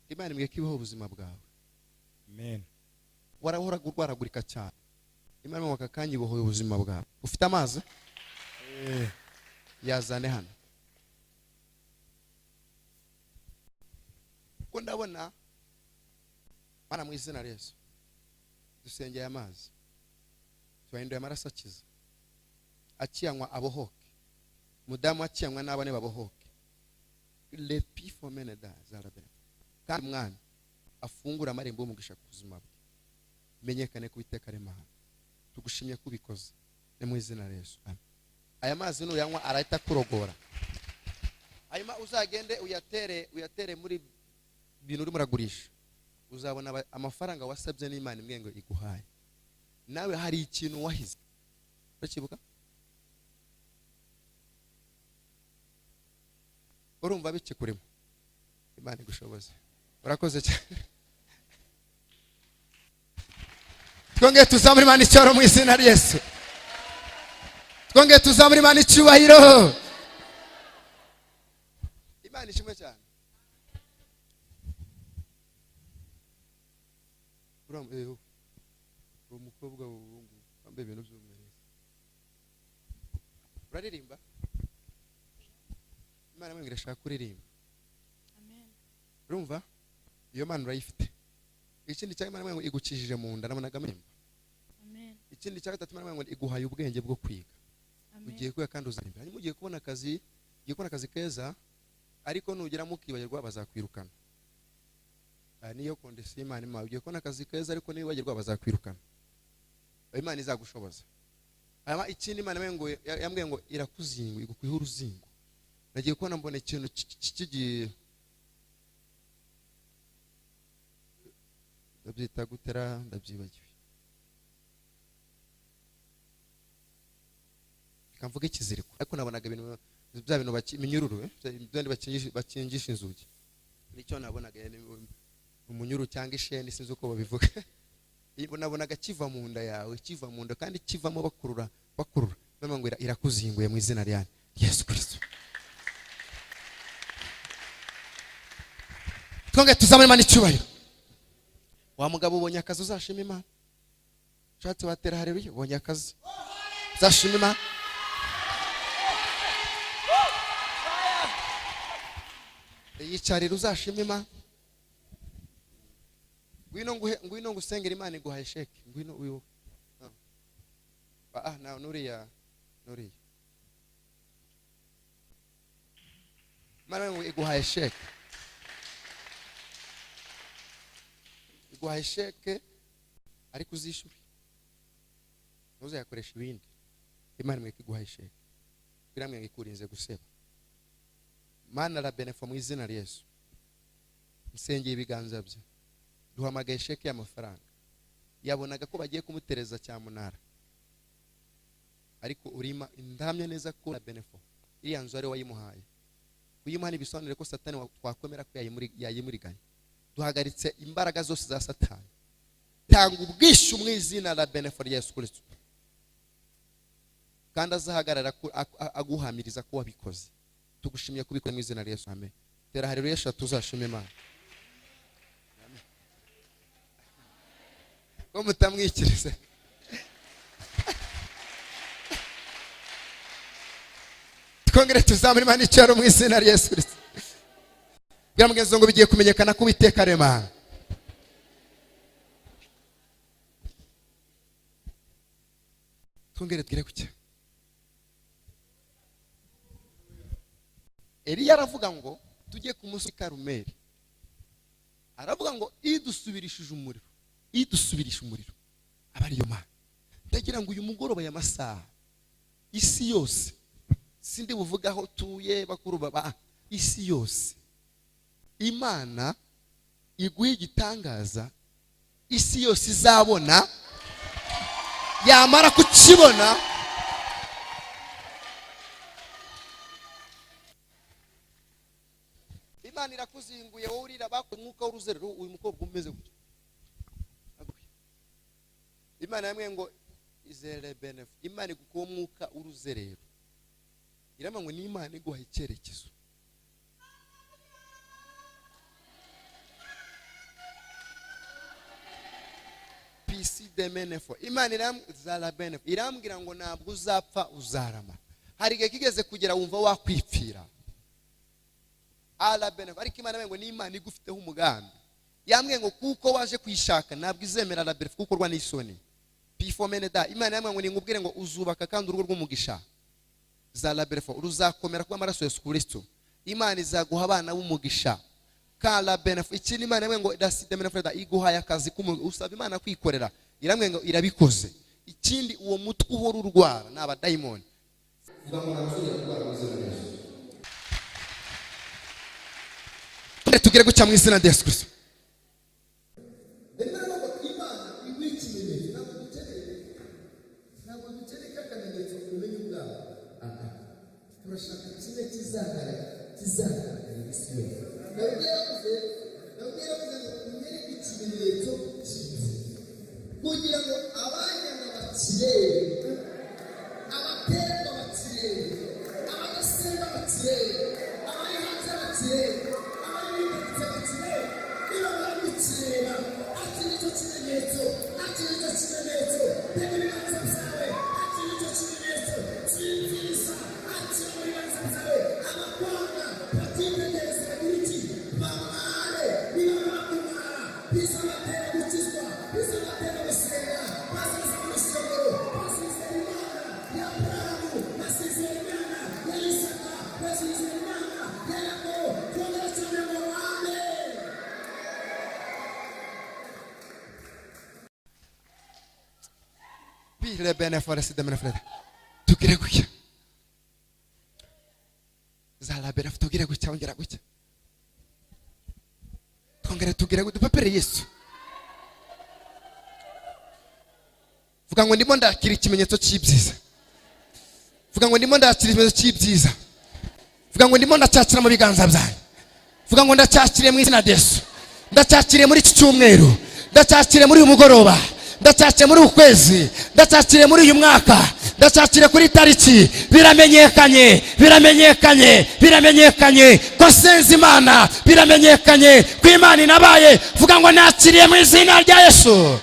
Imana imwe kibaho ubuzima bwawe. Amen. Warahora gurwaragurika cyane. Imana mu kakanya ibohoye ubuzima bwawe. Ufite amazi? Yazane hano. Ko ndabona Mana mwizina Yesu. dusengeye amazi tubahinduye amaraso akiza akiyanywa abohoke mudamu akiyanywa n'abane babohoke le pifomene da zarabe kandi umwana afungura amarembo y'umugisha ku buzima bwe bimenyekane ku Uwiteka ari mahanga tugushimye kubikoze ne mwizina Yesu amen. Aya mazi nuyanywa arahita kurogora hanyuma uzagende uyatere muri bintu uri muragurisha uzabona amafaranga wasabye n'Imana imwe ngo iguhaye nawe hari ikintu wahize urakibuka urumva bike kurimo Imana igushoboze urakoze cyane twongeye tuzamura Imana icyoro mu izina rya Yesu twongeye tuzamura Imana icyubahiro Imana ishimwe cyane umukobwa wambaye ibintu by'umweru uraririmba Imana mwe irashaka kuririmba Amen. urumva iyo Mana urayifite ikindi cya Imana mwe igukijije mu nda nabonaga mpemba Amen. ikindi cya gatatu Imana mwe iguhaye ubwenge bwo kwiga Amen. ugiye kwiga kandi uzarimbira hanyuma ugiye kubona akazi keza ariko nugera mukibagirwa bazakwirukana niyo kondisiyo Imana imawe ugiye kubona akazi keza ariko nibagirwa bazakwirukana Imana izagushoboza hanyuma ikindi Imana yambwiye ngo irakuzinga igukwiha uruzingo nagiye kubona mbona ikintu kigiye ndabyita gutera ndabyibagiwe kamvuga ikiziriko ariko nabonaga ibintu bya bintu minyururu byandi bakingisha inzugi nicyo nabonaga umunyuru cyangwa isheni sinzi uko babivuga nabonaga kiva mu nda yawe kiva mu nda kandi kivamo bakurura bamwe ngo irakuzinguye mu izina rya Yesu Kristo twongeye tuzamure Imana icyubahiro wa mugabo ubonye akazi uzashima Imana ushatse watera haleluya ubonye akazi uzashima Imana yicarira uzashima Imana ngwino ngusengera Imana iguhaye sheke ngwino uyu na nuriya Imana ngo iguhaye sheke ariko uzishyure ntuzayakoresha ibindi Imana mwe iguhaye sheke kugira ngo ikurinze guseba Mana la benefo mu izina rya Yesu nsengeye ibiganza bye duhamagaye sheke y'amafaranga yabonaga ko bagiye kumutereza cyamunara ariko urima indamye neza ko la benefo iriya nzu ari wayimuhaye kuyimuha ibisobanuro ko Satani twakomera ko yayimuriganye duhagaritse imbaraga zose za Satani tanga ubwishu mu izina la benefo rya Yesu Kristo kandi azahagarara aguhamiriza ko wabikoze tugushimiye kubikora mu izina rya Yesu amen tera haleluya eshatu uzashima Imana ko mutamwikirize twongere tuzamure Imana icyaro mu izina rya Yesu Kristo biramugenzo ngo bigiye kumenyekana ko Uwiteka ari Imana twongere twire kucya Eliya aravuga ngo tujye ku musozi Karumeli aravuga ngo idusubirishije umuriro aba ariyo Mana ndagira ngo uyu mugoroba ya masaha isi yose sindi buvugaho tuye bakuru baba isi yose Imana iguha igitangaza isi yose izabona yamara kukibona Imana irakuzinguye wowe urira bakwe mwuka w'uruzerero uyu mukobwa umeze gutyo Imana yamwe ngo izere benefit Imana igukuye umwuka w'uruzerero irama ngo ni Imana iguha icyerekezo PC de benefit Imana irambwira ngo ntabwo uzapfa uzarama hari igihe kigeze kugera wumva wakwipfira ala benefit ariko Imana ngo ni Imana igufiteho umugambi yambwiye ngo kuko waje kwishaka ntabwo izemera la beref kuko rwa n'isoni pifomene da. Imana yambwiye ngo ningubwire ngo uzubaka kandi urugo rw'umugisha za la beref ruzakomera kuba amaraso ya Yesu Kristo. Imana izaguha abana b'umugisha kala benef. Ikindi Imana yambwiye ngo daside benefreda iguhaye akazi usaba Imana kwikorera, irambwiye ngo irabikoze. Ikindi uwo mutwe uhora urwara n'aba diamond tugire gucya mu izina rya Yesu Kristo. kugirango abanye n'abakirere abaterwa bakirere abadasenga bakirere abari hanze bakirere abari bindutse bakirere niba bari gukirera ati nicyo kimenyetso ati nicyo kimenyetso tega ibiganza byawe ati nicyo kimenyetso cy'ibyiza ati mu biganza byawe abakwanga batitegereza bagira iki bamware niba bakumara bizabatera gukizwa bizabatera gusenga baziza mu rusengero baziza Imana ya Abrahamu baziza Imana ya lsaka baziza Imana ya Yakobo twongera cyane ngo amen. Bile benefores de benefreda tugire gucya za la beref tugire gucya ongera gucya twongere tugire gucya papere Yesu. Vuga ngo ndimo ndakira ikimenyetso cy'ibyiza. Vuga ngo ndimo ndakira ikimenyetso cy'ibyiza. Vuga ngo ndimo ndacyakira mu biganza byanyu. Vuga ngo ndacyakire mu izina rya Yesu. Ndacyakire muri iki cyumweru. Ndacyakire muri uyu mugoroba. Ndacyakire muri uku kwezi. Ndacyakire muri uyu mwaka. Ndacyakire kuri tariki. Biramenyekanye, biramenyekanye, biramenyekanye ko senze Imana. Biramenyekanye ko Imana inabaye. Vuga ngo nakiriye mu izina rya Yesu.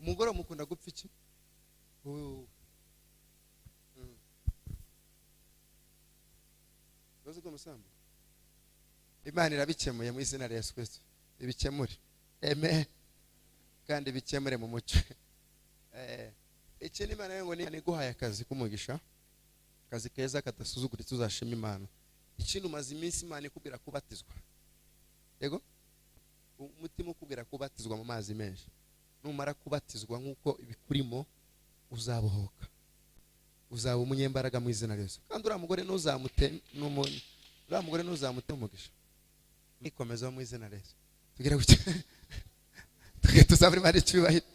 Umugoroba mukunda gupfa iki? Bazo kumusambu. Imana irabikemuye mu izina rya Yesu Kristo. Ibikemure. Amen. Kandi bikemure mu mucyo. Iki ni Imana ngo ni guhaye akazi kumugisha. Akazi keza katasuzugura tuzashima Imana. Ikintu umaze iminsi Imana ikubwira kubatizwa. Yego? Umutima ukubwira kubatizwa mu mazi menshi. Numara kubatizwa nkuko ibikurimo uzabohoka, uzaba umunyembaraga mu izina rya Yesu. Kandi uriya mugore ntuzamute umugisha. Nikomeza mu izina rya Yesu. Tugire gutya tuzabura Imana icyubahiro.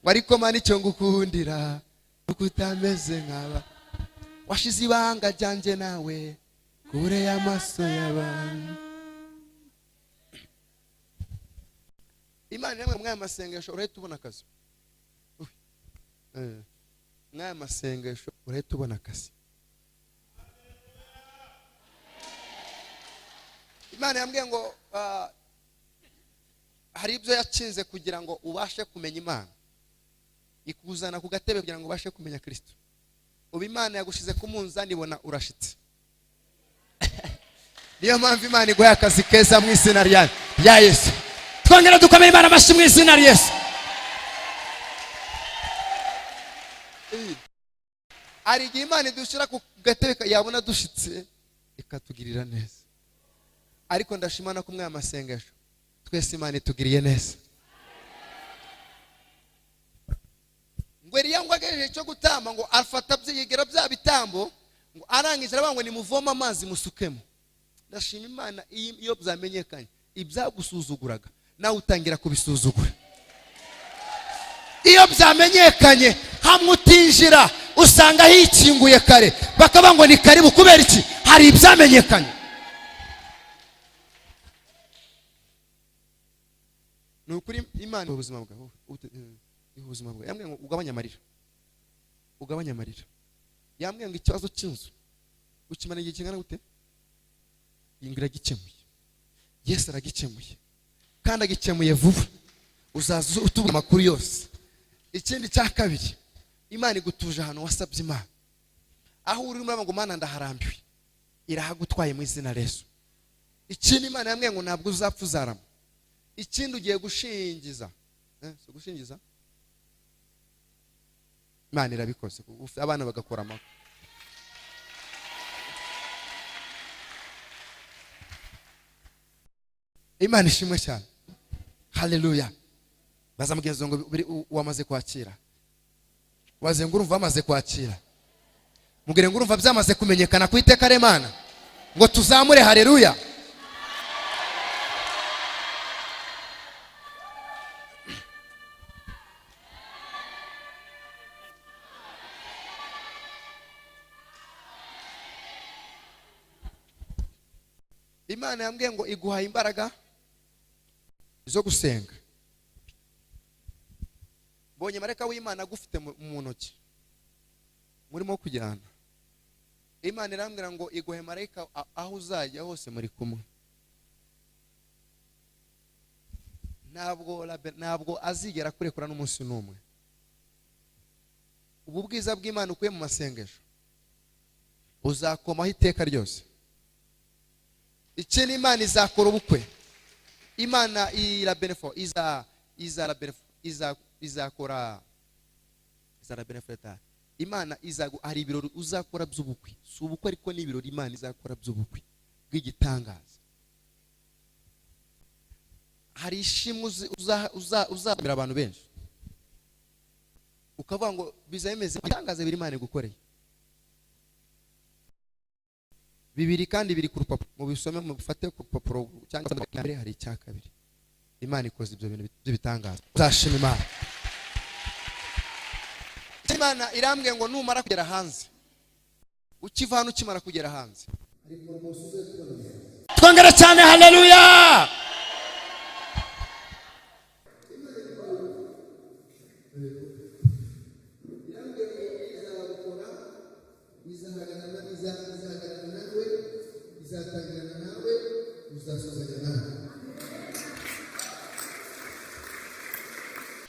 Ariko Mana icyo ngukundira uko utameze nk'aba, washize ibanga ryanjye nawe kure y'amaso y'abantu. Imana yamwe mwaya masengesho urahita ubona akazi. Mwaya masengesho urahita ubona akazi. Imana yambwiye ngo hari ibyo yacinze kugira ngo ubashe kumenya Imana, ikuzana ku gatebe kugira ngo ubashe kumenya Kristo. Ubu Imana yagushize ku munzani ibona urashitse. Niyo mpamvu Imana iguha akazi keza mu izina rya Yesu. Twongera dukomeye Imana amashyi mu izina rya Yesu. Ari igihe Imana idushira ku gatebe yabona dushitse ikatugirira neza. Ariko ndashimana ko mwaya masengesho twese Imana itugiriye neza. Ngo Eliya ngo agejeje cyo gutamba ngo afata byigera bya bitambo ngo arangije arabango ni muvoma amazi musukemo. Ndashima Imana iyo byamenyekanye ibyagusuzuguraga nawe utangira kubisuzugura. Iyo byamenyekanye hamwe utinjira usanga hikinguye kare bakaba ngo ni karibu kubera iki hari ibyamenyekanye. Nukuri Imana ubuzima bwawe ubuzima bwawe yambwiye ngo ugabanya amarira. Yambwiye ngo ikibazo cy'inzu ukimara igihe kingana gute? Ingira gikemuye. Yesu aragikemuye kandi agikemuye vuba. Uzaza utubura amakuru yose. Ikindi cya kabiri, Imana igutuje ahantu wasabye Imana. Aho uri muri ngo Mana ndaharambiwe, irahagutwaye mu izina Yesu. Ikindi Imana yambwiye ngo ntabwo uzapfa uzarama. Ikindi ugiye gushingiza. So gushingiza? Imana irabikoze. Abana bagakora amako. Imana ishimwe cyane. Haleluya. Baza mugenzi ngo wamaze kwakira. Waze ngo urumva amaze kwakira. Mugire ngo urumva byamaze kumenyekana ku Uwiteka Imana. Ngo tuzamure haleluya. Imana yambwiye ngo iguha imbaraga zo gusenga. Bonye mareka w'Imana gufite mu ntoki murimo kujyana. Imana irambwira ngo iguhe mareka aho uzajya hose muri kumwe. Ntabwo azigera kurekura n'umunsi n'umwe. Ubu bwiza bw'Imana ukuye mu masengesho uzakomaho iteka ryose. Ikindi Imana izakora ubukwe. Imana irabenefo izakora benefita. Imana hari ibirori uzakora by'ubukwe. Si ubukwe ariko ni ibirori Imana izakora by'ubukwe bw'igitangaza. Hari ishimwe uzamira abantu benshi. Ukavuga ngo bizayemeze igitangaza biri Imana gukoreye. Bibiri kandi biri ku rupapuro. Mu bisome mu bifate ku rupapuro cyangwa mbere hari icya kabiri. Imana ikoze ibyo bintu by'ibitangaza. Uzashima Imana. Imana irambwiye ngo numara kugera hanze. Ukivana ukimara kugera hanze. Twongera cyane haleluya.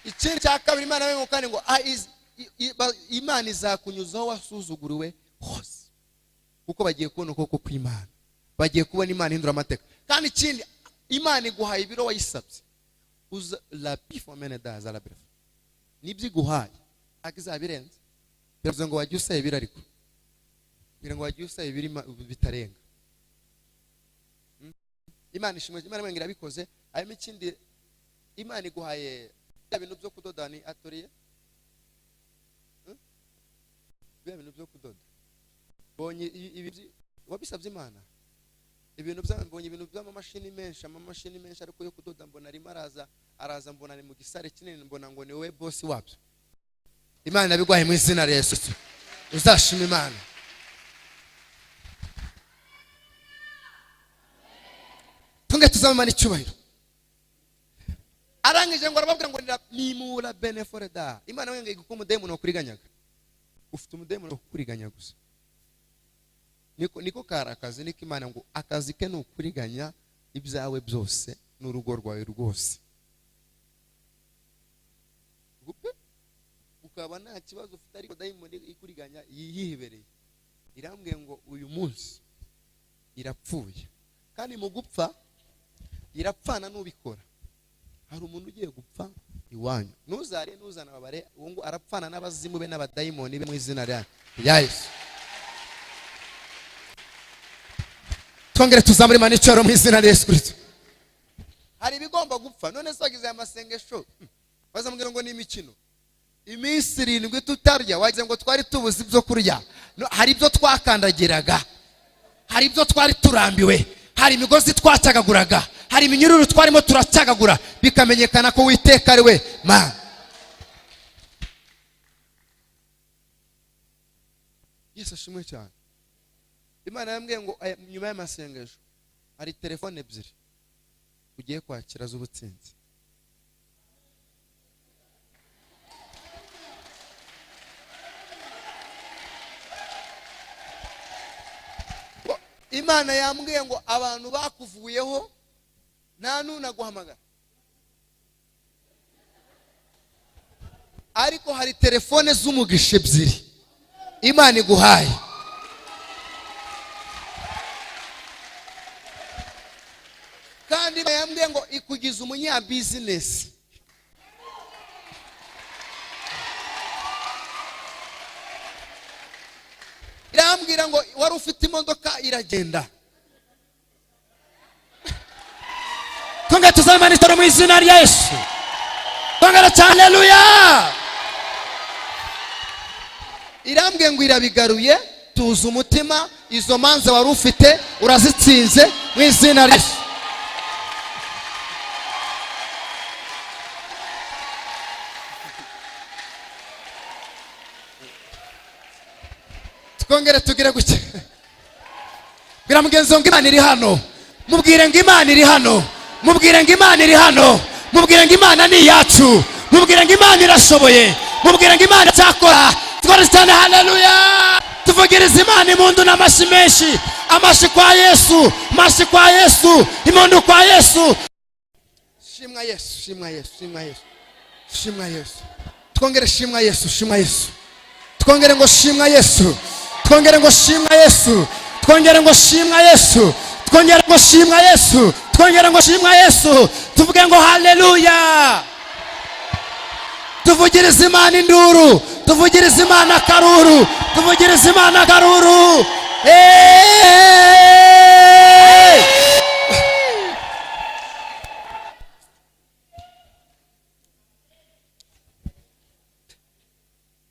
Ikindi cya kabiri Imana yamenye kandi ngo Imana izakunyuzaho wasuzuguriwe hose. Kuko bagiye kubona ukuboko kw'Imana. Bagiye kubona Imana ihindura amateka. Kandi ikindi Imana iguhaye ibiro wayisabye. La pifomene daza la bref. Nibyo iguhaye. Akizabirenze. Bivuze ngo wagiye usaba ibiro ariko. Ngira ngo wagiye usaba ibiri bitarenga. Imana ishimwe. Imana mwengira bikoze. Ayime ikindi Imana iguhaye ibintu byo kudoda ni atoriye. Ibintu byo kudoda. Bonye ibi wabisabye Imana. Ibintu byambonye ibintu by'amamashini menshi ariko yo kudoda mbona arimo araza mbona ni mu gisare kinini mbona ngo ni wowe boss wabyo. Imana nabigwaye mu izina rya Yesu. Uzashima Imana. Tunge tuzamana icyubahiro. Arangije ngo arababwira ngo nimura beneforeda. Imana wenge igukumudemuno kuriganyaga. Ufite umudemoni wo kuriganya gusa. Niko karakazi niko Imana ngo akazi ke no kuriganya ibyawe byose n'urugo rwawe rwose. Ukaba nta kibazo ufite ariko dayimoni ikuriganya yihibereye. Irambwiye ngo uyu munsi irapfuye. Kandi mu gupfa irapfana n'ubikora. Hari umuntu ugiye gupfa iwanyu. Ntuzana babare ngo arapfana n'abazimu be n'abadayimoni be mu izina rya Yesu. Twongere tuzamure Imana icyoro mu izina rya Yesu Kristo. Hari bigomba gupfa. None sagize amasengesho. Bazamubwira ngo ni imikino. Iminsi 7 tutarya wagize ngo twari tubuze ibyo kurya. Hari ibyo twakandagiraga. Hari ibyo twari turambiwe. Hari imigozi twacagaguraga. Hari iminyururu twarimo turacagagura bikamenyekana ko Uwiteka ari we Mana. Yesu ashimwe cyane. Imana yambwiye ngo nyuma y'amasengesho hari telefone 2 ugiye kwakira z'ubutsinzi. Imana yambwiye ngo abantu bakuvuyeho nta nunaguhamagara, ariko hari telefone z'umugisha ebyiri Imana iguhaye. Kandi yambwiye ngo ikugize umunyabizinesi. Irambwira ngo wari ufite imodoka iragenda. Twongere tuzamane itoro mu izina rya Yesu. Twongere cyane, haleluya. Irambwiye ngo irabigaruye, tuza umutima, izo manza wari ufite urazitsinze mu izina rya Yesu. Twongere tugire gutya. Bwira mugenzi ngo Imana iri hano. Mubwire ngo Imana iri hano. Mubwire ngo Imana iri hano. Mubwire ngo Imana ni yacu. Mubwire ngo Imana irashoboye. Mubwire ngo Imana cyakora. Twongere cyane, haleluya. Tuvugirize Imana impundu n'amashi menshi. Amashi kwa Yesu. Amashi kwa Yesu. Impundu kwa Yesu. Shimwa Yesu, shimwa Yesu, shimwa Yesu. Shimwa Yesu. Twongere shimwa Yesu, shimwa Yesu. Twongere ngo shimwa Yesu. Twongere ngo shimwa Yesu. Twongere ngo shimwa Yesu. Twongere ngo shimwa Yesu. Twongere ngo shimwa Yesu. Tuvuge ngo haleluya. Tuvugirize Imana induru. Tuvugirize Imana karuru. Tuvugirize Imana karuru.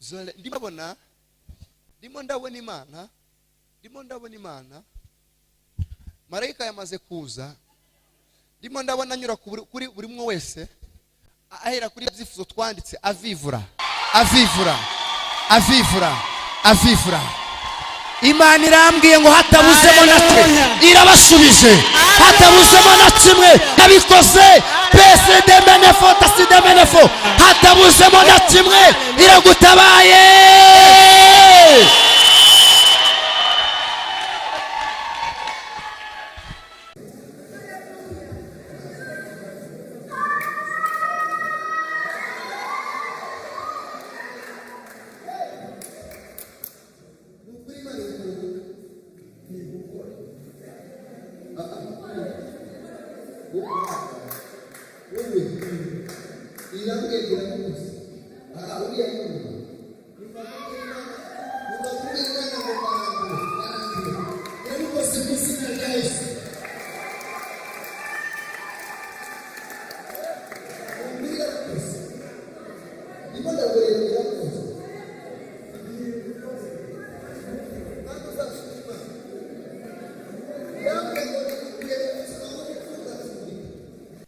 Zole ndimo ndabona Imana. Marayika yamaze kuza. Ndimo ndabona anyura kuri buri umwe wese, ahera kuri byifuzo twanditse, avivura. Imana irambwiye ngo hatabuzemo natwe irabashubije, hatabuzemo na kimwe yabikoze. Pese de menefo tasi de menefo, hatabuzemo na kimwe iragutabaye.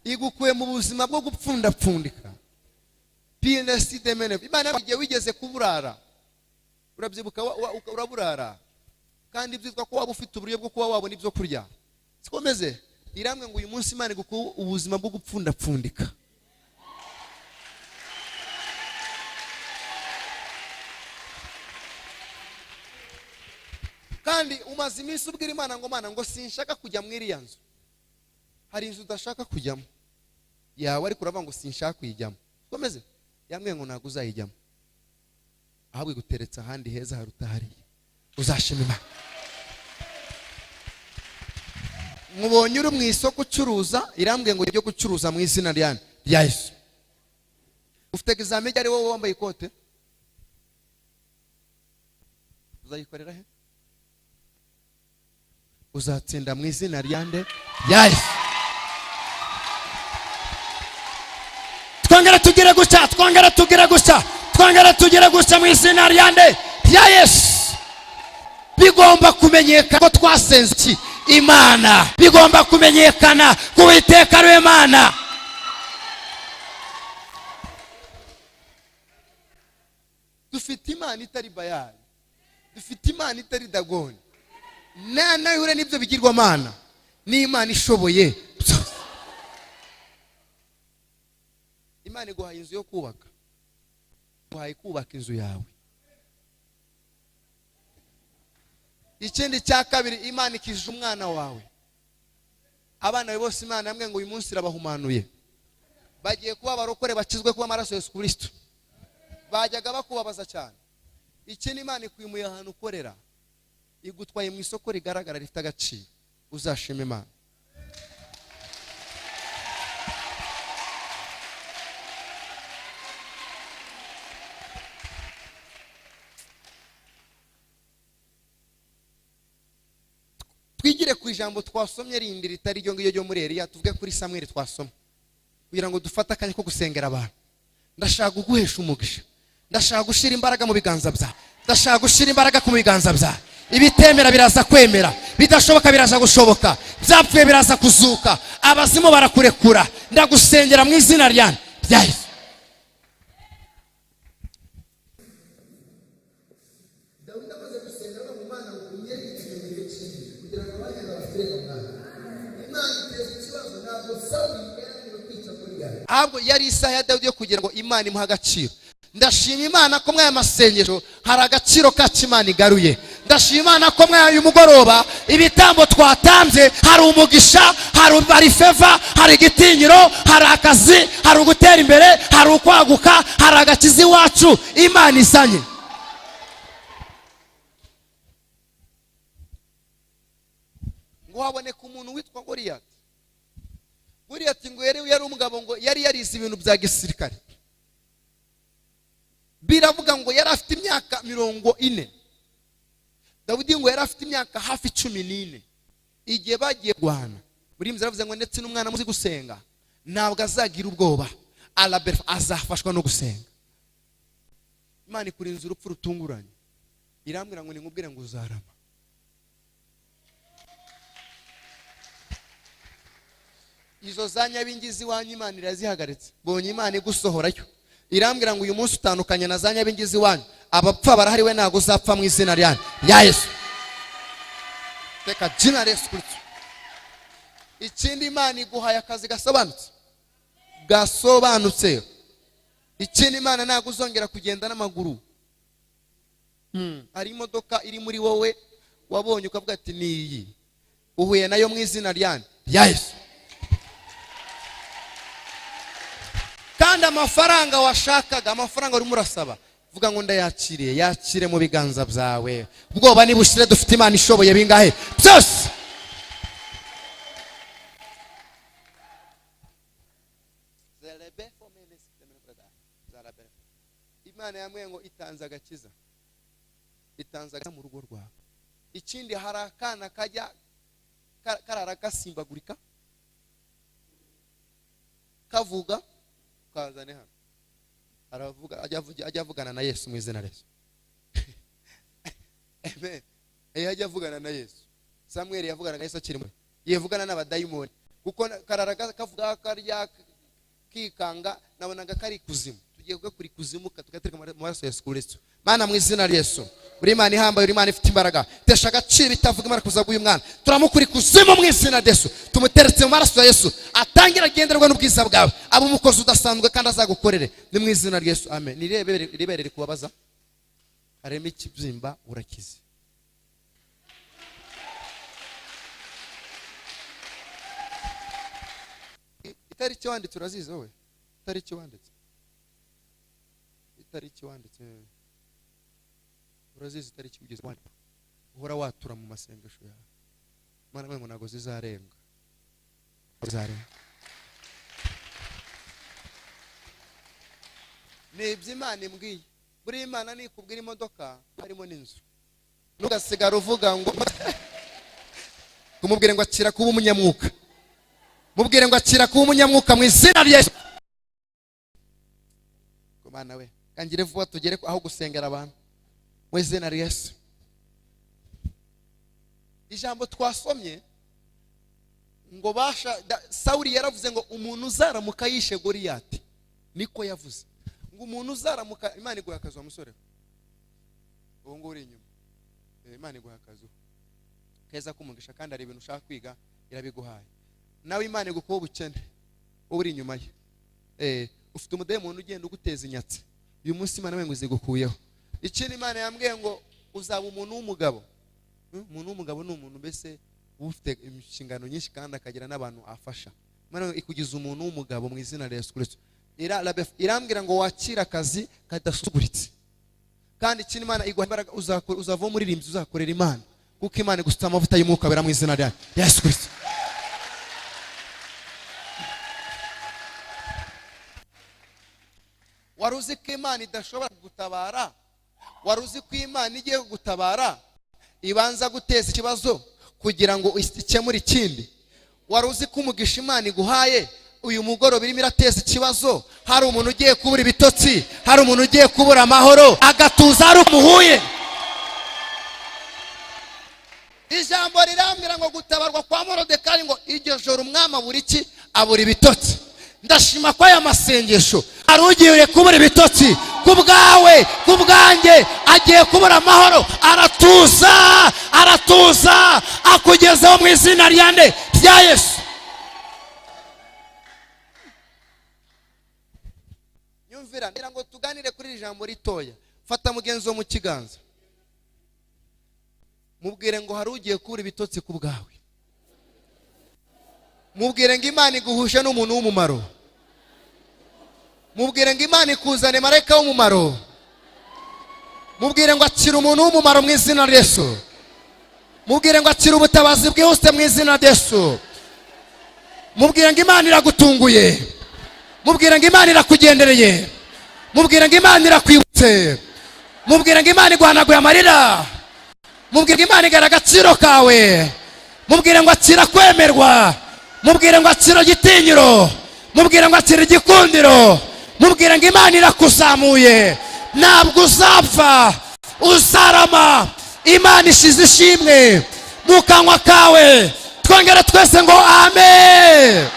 Igukuye mu buzima bwo gupfundapfundika. PNC demene. Imana igiye wigeze kuburara. Urabyibuka uraburara. Kandi byitwa ko waba ufite uburyo bwo kuba wabona ibyo kurya. Sikomeze. Iramwe ngo uyu munsi Imana igukuye ubuzima bwo gupfundapfundika. Kandi umaze iminsi ubwira Imana ngo Mana ngo sinshaka kujya mu iriya nzu. Hari inzu udashaka kujyamo yawe, ariko uravuga ngo sinshaka kuyijyamo. Komeze. Yambwiye ngo ntago uzayijyamo, ahubwo iguteretse ahandi heza haruta hariya. Uzashima Imana. Mubonye uri mu isoko ucuruza, irambwiye ngo ibyo gucuruza mu izina rya Yesu. Ufite examen ari wowe wambaye ikote, uzayikorera he? Uzatsinda mu izina rya Yesu. Twongere tugire gutya, twongere tugire gutya, twongere tugire gutya mu izina rya Yesu. Bigomba kumenyekana ko twasenze iki Imana. Bigomba kumenyekana ko Uwiteka ari Imana. Dufite Imana itari Bayali. Dufite Imana itari Dagoni. Nawe hure n'ibyo bigirwamana. Ni Imana ishoboye. Imana iguhaye inzu yo kubaka. Iguhaye kubaka inzu yawe. ikindi cya kabiri, imana ikijije umwana wawe. Abana be bose imana yambwiye ngo uyu munsi irabahumanuye, bagiye kuba abarokore bakizwe kuba amaraso ya Yesu Kristo. Bajyaga bakubabaza cyane. Ikindi imana ikwimuye ahantu ukorera, igutwaye mu isoko rigaragara rifite agaciro. Uzashima Imana. Twigire ku ijambo twasomye rindi ritari ryo ngiryo ryo muri Eliya, tuvuge kuri Samweli twasoma, kugira ngo dufate akanya ko gusengera abantu. Ndashaka kuguhesha umugisha, ndashaka gushira imbaraga mu biganza byawe, ndashaka gushira imbaraga ku biganza byawe. Ibitemera biraza kwemera, bidashoboka biraza gushoboka, byapfuye biraza kuzuka, abazimu barakurekura. Ndagusengera mu izina rya Yesu. Ahubwo yari isaha ya Dawidi yo kugira ngo Imana imuha agaciro. Ndashima Imana ko mwaya masengesho hari agaciro kacu Imana igaruye. Ndashima Imana ko mwaya uyu mugoroba ibitambo twatambye hari umugisha, hari feva, hari igitinyiro, hari akazi, hari ugutera imbere, hari ukwaguka, hari agakiza iwacu Imana isanye. Ngo haboneka umuntu witwa Goliyati. Goliyati ngo yari umugabo ngo yari yarize ibintu bya gisirikare. Biravuga ngo yari afite imyaka 40. Dawidi ngo yari afite imyaka hafi 14 igihe bagiye guhana. Muri imwe zaravuze ngo ndetse n'umwana muzi gusenga ntabwo azagira ubwoba, azafashwa no gusenga. Imana ikurinze urupfu rutunguranye, irambwira ngo ninkubwire ngo uzarama. Izo zanyabingizi wanyu Imana irazihagaritse, bonye Imana igusohorayo. Irambwira ngo uyu munsi utandukanye na zanyabingizi wanyu, abapfa barahari, we ntago uzapfa mu izina rya Yesu. Teka jina Yesu Kristo. Ikindi Imana iguhaye akazi gasobanutse. Ikindi Imana ntago uzongera kugenda n'amaguru. Hari imodoka iri muri wowe wabonye ukavuga ati niyi, uhuye nayo mu izina rya Yesu. Kandi amafaranga washakaga, amafaranga urimo urasaba, vuga ngo ndayakiriye, yakire mu biganza byawe. Ubwoba nibushire, dufite Imana ishoboye bingahe byose. Imana yamwe ngo itanze agakiza, itanze mu rugo rwawe. Ikindi hari akana kajya karara gasimbagurika kavuga, kazane hano aravuga, ajya avugana na Yesu mu izina Yesu. Amen. Ajya avugana na Yesu. Samweli yavugana na Yesu akiri muto, yevugana n'abadayimoni, kuko karara kavuga karya kikanga, nabonaga kari kuzimu. Tugiye kuri kuzimu tugatereka mu maraso ya Yesu Kristo. Mana mu izina Yesu, uri Imana ihambaye, uri Imana ifite imbaraga, tesha agaciro bitavuga Imana kuza guyu mwana, turamukuri kuzimu mu izina Yesu, tumuteretse mu maraso ya Yesu, atangira agenderwa n'ubwiza bwawe, abo umukozi udasanzwe kandi azagukorere, ni mu izina Yesu. Amen. Nirebere kubabaza, harimo ikibyimba urakize. Itariki wanditse urazizi wowe? Itariki wanditse urazizi? Itariki ugeze wanditse, uhora watura mu masengesho yawe. Mana mwe ngo nago zizarenga. Nibyo Imana imbwiye. Buri Imana nikubwira imodoka harimo n'inzu, nugasigara uvuga ngo kumubwire ngo akira kuba umunyamwuka, mubwire ngo akira kuba umunyamwuka mu izina rya Yesu. Kumana we kangire vuba tugere aho gusengera abantu mu izina rya Yesu. Ijambo twasomye ngo Sawuli yaravuze ngo umuntu uzaramuka yishe Goliyati, niko yavuze ngo umuntu uzaramuka. Imana iguha akazi wa musore uwo ngo uri inyuma, Imana iguha akazi keza kumugisha, kandi ari ibintu ushaka kwiga irabiguhaye. Nawe Imana igukuba ubukene uri inyuma ye, ufite umudayimoni ugenda uguteza inyatsi, uyu munsi Imana we ngo izigukuyeho. Ikindi Imana yambwiye ngo uzaba umuntu w'umugabo, umuntu w'umugabo ni umuntu mbese ufite inshingano nyinshi kandi akagira n'abantu afasha. Imana ikugiza umuntu w'umugabo mu izina rya Yesu Kristo. Irambwira ngo wakira akazi kadasuguritse, kandi ikindi Imana iguha imbaraga, uzava umuririmbyi uzakorera Imana, kuko Imana igusutse amavuta y'umwuka wera mu izina rya Yesu Kristo. Wari uzi ko Imana idashobora kugutabara? Wari uzi ko Imana igiye kugutabara ibanza guteza ikibazo kugira ngo ikemure ikindi? Wari uzi ko umugisha Imana iguhaye uyu mugoroba irimo irateza ikibazo? Hari umuntu ugiye kubura ibitotsi, hari umuntu ugiye kubura amahoro, agatuza ari umuhuye. Ijambo rirambwira ngo gutabarwa kwa Morodekayi, ngo iryo joro umwami abura iki? Abura ibitotsi. Ndashima ko aya masengesho ari ugiye kubura ibitotsi ku bwawe, ku bwanjye, agiye kubura amahoro, aratuza akugezeho mu izina rya Yesu. Nyumvira, ngira ngo tuganire kuri iri jambo ritoya. Fata mugenzi wo mu kiganza, mubwire ngo hari ugiye kubura ibitotsi ku bwawe. Mubwire ngo Imana iguhuje n'umuntu w'umumaro. Mubwire ngo Imana ikuzane marayika w'umumaro. Mubwire ngo akira umuntu w'umumaro mu izina rya Yesu. Mubwire ngo akira ubutabazi bwihuse mu izina rya Yesu. Mubwire ngo Imana iragutunguye. Mubwire ngo Imana irakugendereye. Mubwire ngo Imana irakwibutse. Mubwire ngo Imana iguhanaguye amarira. Mubwire ngo Imana igara agaciro kawe. Mubwire ngo akira kwemerwa. Mubwire ngo akira igitinyiro. Mubwire ngo akira igikundiro. Mubwire ngo Imana irakuzamuye. Ntabwo uzapfa, uzarama. Imana ishize ishimwe mu kanwa kawe. Twongere twese ngo amen.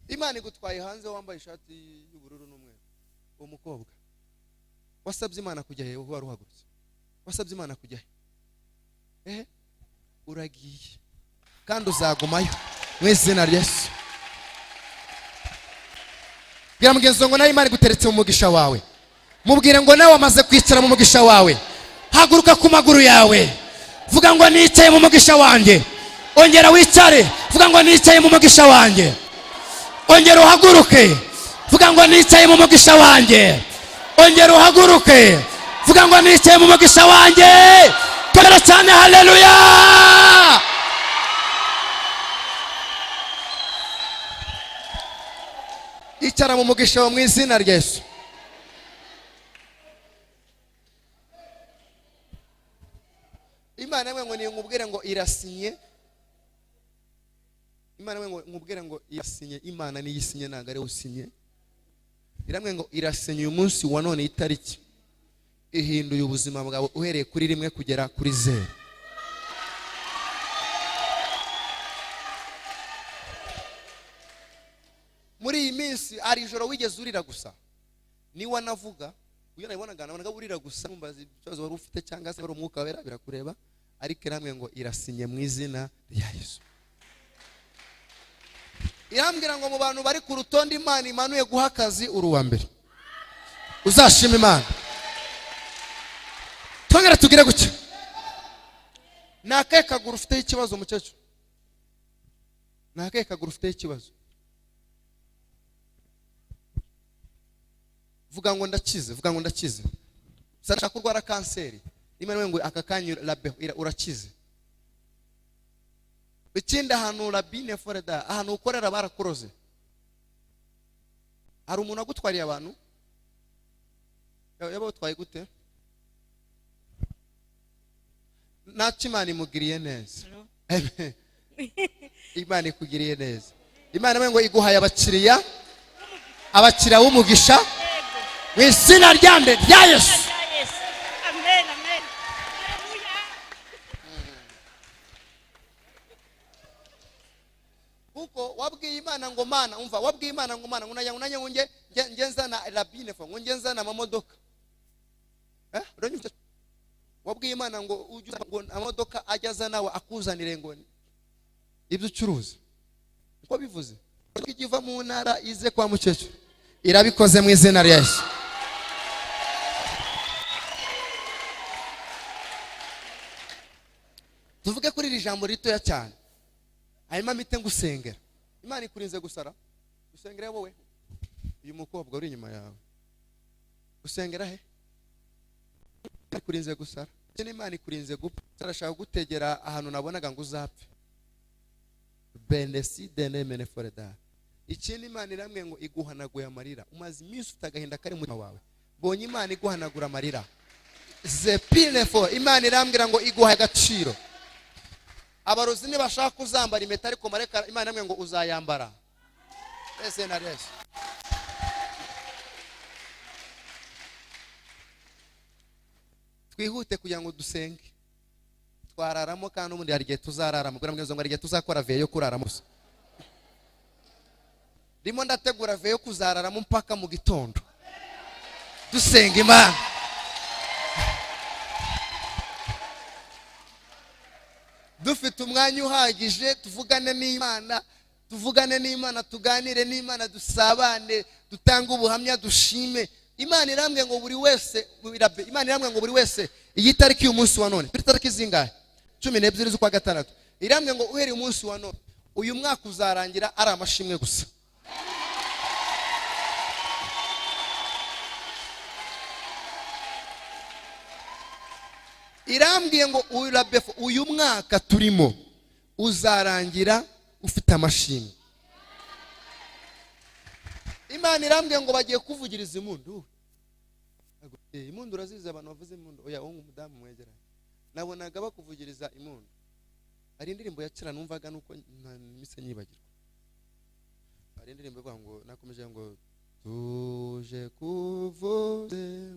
Imana igutwaye hanze wambaye ishati y'ubururu n'umweru. Uwo mukobwa wasabye Imana kujya he? Wari uhagurutse wasabye Imana kujya he? Uragiye kandi uzagumayo mu izina rya Yesu. Bwira mugenzi ngo nawe Imana iguteretse mu mugisha wawe. Mubwire ngo nawe wamaze kwicara mu mugisha wawe. Haguruka ku maguru yawe, vuga ngo nicaye mu mugisha wanjye. Ongera wicare, vuga ngo nicaye mu mugisha wanjye. Ongera uhaguruke, vuga ngo nicaye mu mugisha wanjye. Ongera uhaguruke, vuga ngo nicaye mu mugisha wanjye. Tugera cyane, haleluya. Icara mu mugisha wa mu izina rya Yesu. Imana ngo nkubwire ngo irasinye. Imana ngo nkubwire ngo irasinye. Imana ni yisinye, ntago ari usinye. Iramwe ngo irasinye uyu munsi wa none itariki. Ihinduye ubuzima bwawe uhereye kuri 1 kugera kuri 0. Muri iyi minsi ari ijoro wigeze urira gusa. Ni wanavuga uyo nabonaga urira gusa, mumbaza ibibazo wari ufite cyangwa se wari umwuka wera birakureba. Ariko iramwe ngo irasinye mu izina rya Yesu. Irambwira ngo mu bantu bari ku rutonde Imana imanuye guha akazi uri uwa mbere. Uzashima Imana. Twongera tugire gucyo. Nakaye kaguru ufite ikibazo mukecuru. Nakaye kaguru ufite ikibazo. Vuga ngo ndakize, vuga ngo ndakize. Sanashaka kurwara kanseri. Imana ngo aka kanyu labe urakize. Ikindi ahantu rabine foreda, ahantu ukorera barakuroze. Hari umuntu agutwariye abantu? Yaba utwaye gute? Naci Imana imugiriye neza. Amen. Imana ikugiriye neza. Imana ngo iguhaye abakiriya b'umugisha mu izina rya Yesu. Amen, amen. Haleluya. Kuko wabwiye Imana ngo Mana, umva, wabwiye Imana ngo Mana unanye ngo ngenzana rabine fo, ngo ngenzana amamodoka. Uranyumva? Wabwiye Imana ngo ujye ngo amamodoka ajyaza nawe akuzanire ngo ibyo ucuruza. uko bivuze ikiva mu ntara ize kwa mukecuru irabikoze mu izina rya Yesu. Tuvuge kuri iri jambo ritoya cyane, hanyuma mpite ngusengera. Imana ikurinze gusara, usengera wowe uyu mukobwa uri inyuma yawe, usengera he? Ikurinze gusara, Imana ikurinze gupfa, arashaka gutegera ahantu nabonaga ngo uzapfe. Benesi dene meneforeda. Ikindi Imana iramwe ngo iguhanaguye amarira, umaze iminsi utagahinda kari mu wawe, bonye Imana iguhanagura amarira. Zepine fo, Imana irambwira ngo iguha agaciro. Abarozi nibashaka kuzambara impeta ariko mareka Imana iramwe ngo uzayambara. Ese na Yesu. Twihute kugira ngo dusenge. Twararamo kandi ubundi hari igihe tuzararamo, kugira ngo hari igihe tuzakora veyo yo kuraramo. Ndimo ndategura veyo kuzararamo mpaka mu gitondo. Dusenga Imana. Dufite umwanya uhagije tuvugane n'Imana, tuganire n'Imana, dusabane, dutanga ubuhamya, dushime. Imana irambwe ngo buri wese iyi tariki y'umunsi wa none, kuri tariki zingahe? 12 z'ukwa gatandatu. Irambwe ngo uhereye umunsi wa none uyu mwaka uzarangira ari amashimwe gusa. Irambwiye ngo uyu mwaka turimo uzarangira ufite amashimwe. Imana irambwiye ngo bagiye kuvugiriza impundu. Impundu urazize abantu bavuze impundu. Oya wowe umudamu mwegeranye, nabonaga bakuvugiriza impundu. Hari indirimbo ya kera numvaga nuko mise nyibagirwa. Hari indirimbo ivuga ngo nakomeje ngo tuje kuvuze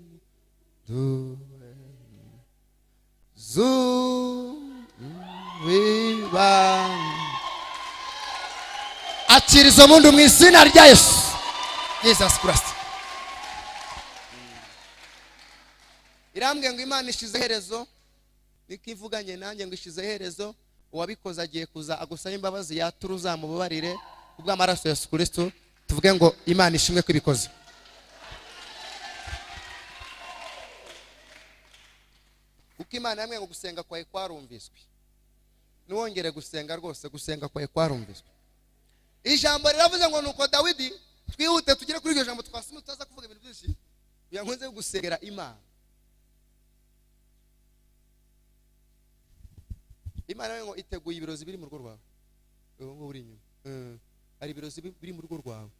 duwe wiba akirizo mundu mu izina rya Yesu. Jesus Christ. Irambwe ngo Imana ishize herezo, nikivuganye nanjye ngo ishize herezo, uwabikoze agiye kuza agusaba imbabazi yatura uzamubabarire kubw'amaraso ya Yesu Kristo. Tuvuge ngo Imana ishimwe ko ibikoze. Uko Imana yamwe ngo gusenga kwawe kwarumviswe, niwongere gusenga rwose, gusenga kwawe kwarumviswe. Ijambo riravuze ngo nuko Dawidi, twihute tugire kuri iryo jambo twasoma tutaza kuvuga ibintu byinshi, yankunze gusengera Imana. Imana ngo iteguye ibirozi biri mu rugo rwawe. Ngo uri inyuma. Hari ibirozi biri mu rugo rwawe.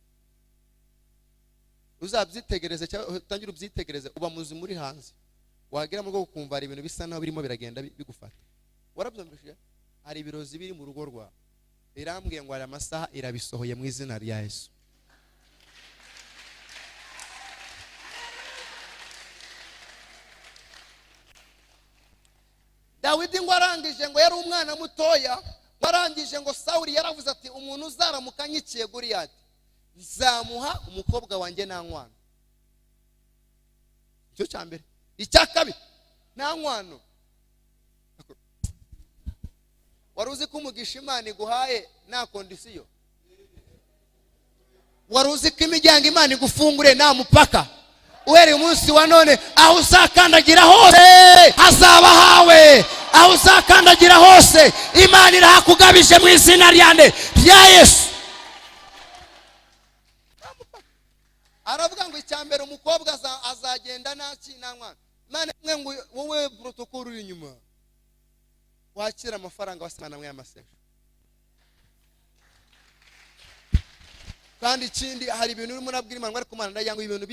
Uzabyitegereze cyangwa utangira ubyitegereze, uba muzi muri hanze. Wagera mu rugo ukumva hari ibintu bisa naho birimo biragenda bigufata. Warabyumvishije? Hari ibirozi biri mu rugo rwawe. Irambwiye ngo hari amasaha irabisohoye mu izina rya Yesu. Dawidi ngo arangije ngo yari umwana mutoya, warangije ngo Sawuli yaravuze ati umuntu uzaramuka nyikiye Goliyati nzamuha umukobwa wanjye nta nkwano. Icyo cyambere. Icya kabiri nta nkwano. Waruzi ko umugisha Imana iguhaye nta kondisiyo? Waruzi ko imiryango Imana igufungure nta mupaka? Uhereye umunsi wa none aho uzakandagira hose hazaba hawe. Aho uzakandagira hose Imana irahakugabije mu izina rya Yesu. Aravuga ngo icyambere umukobwa azagenda ntakinanywa. Imana imwe ngo wowe protocol uri inyuma wakira amafaranga wasimana mwe y'amasesho. Kandi ikindi hari ibintu urimo nabwira Imana ariko Imana ndayango ibintu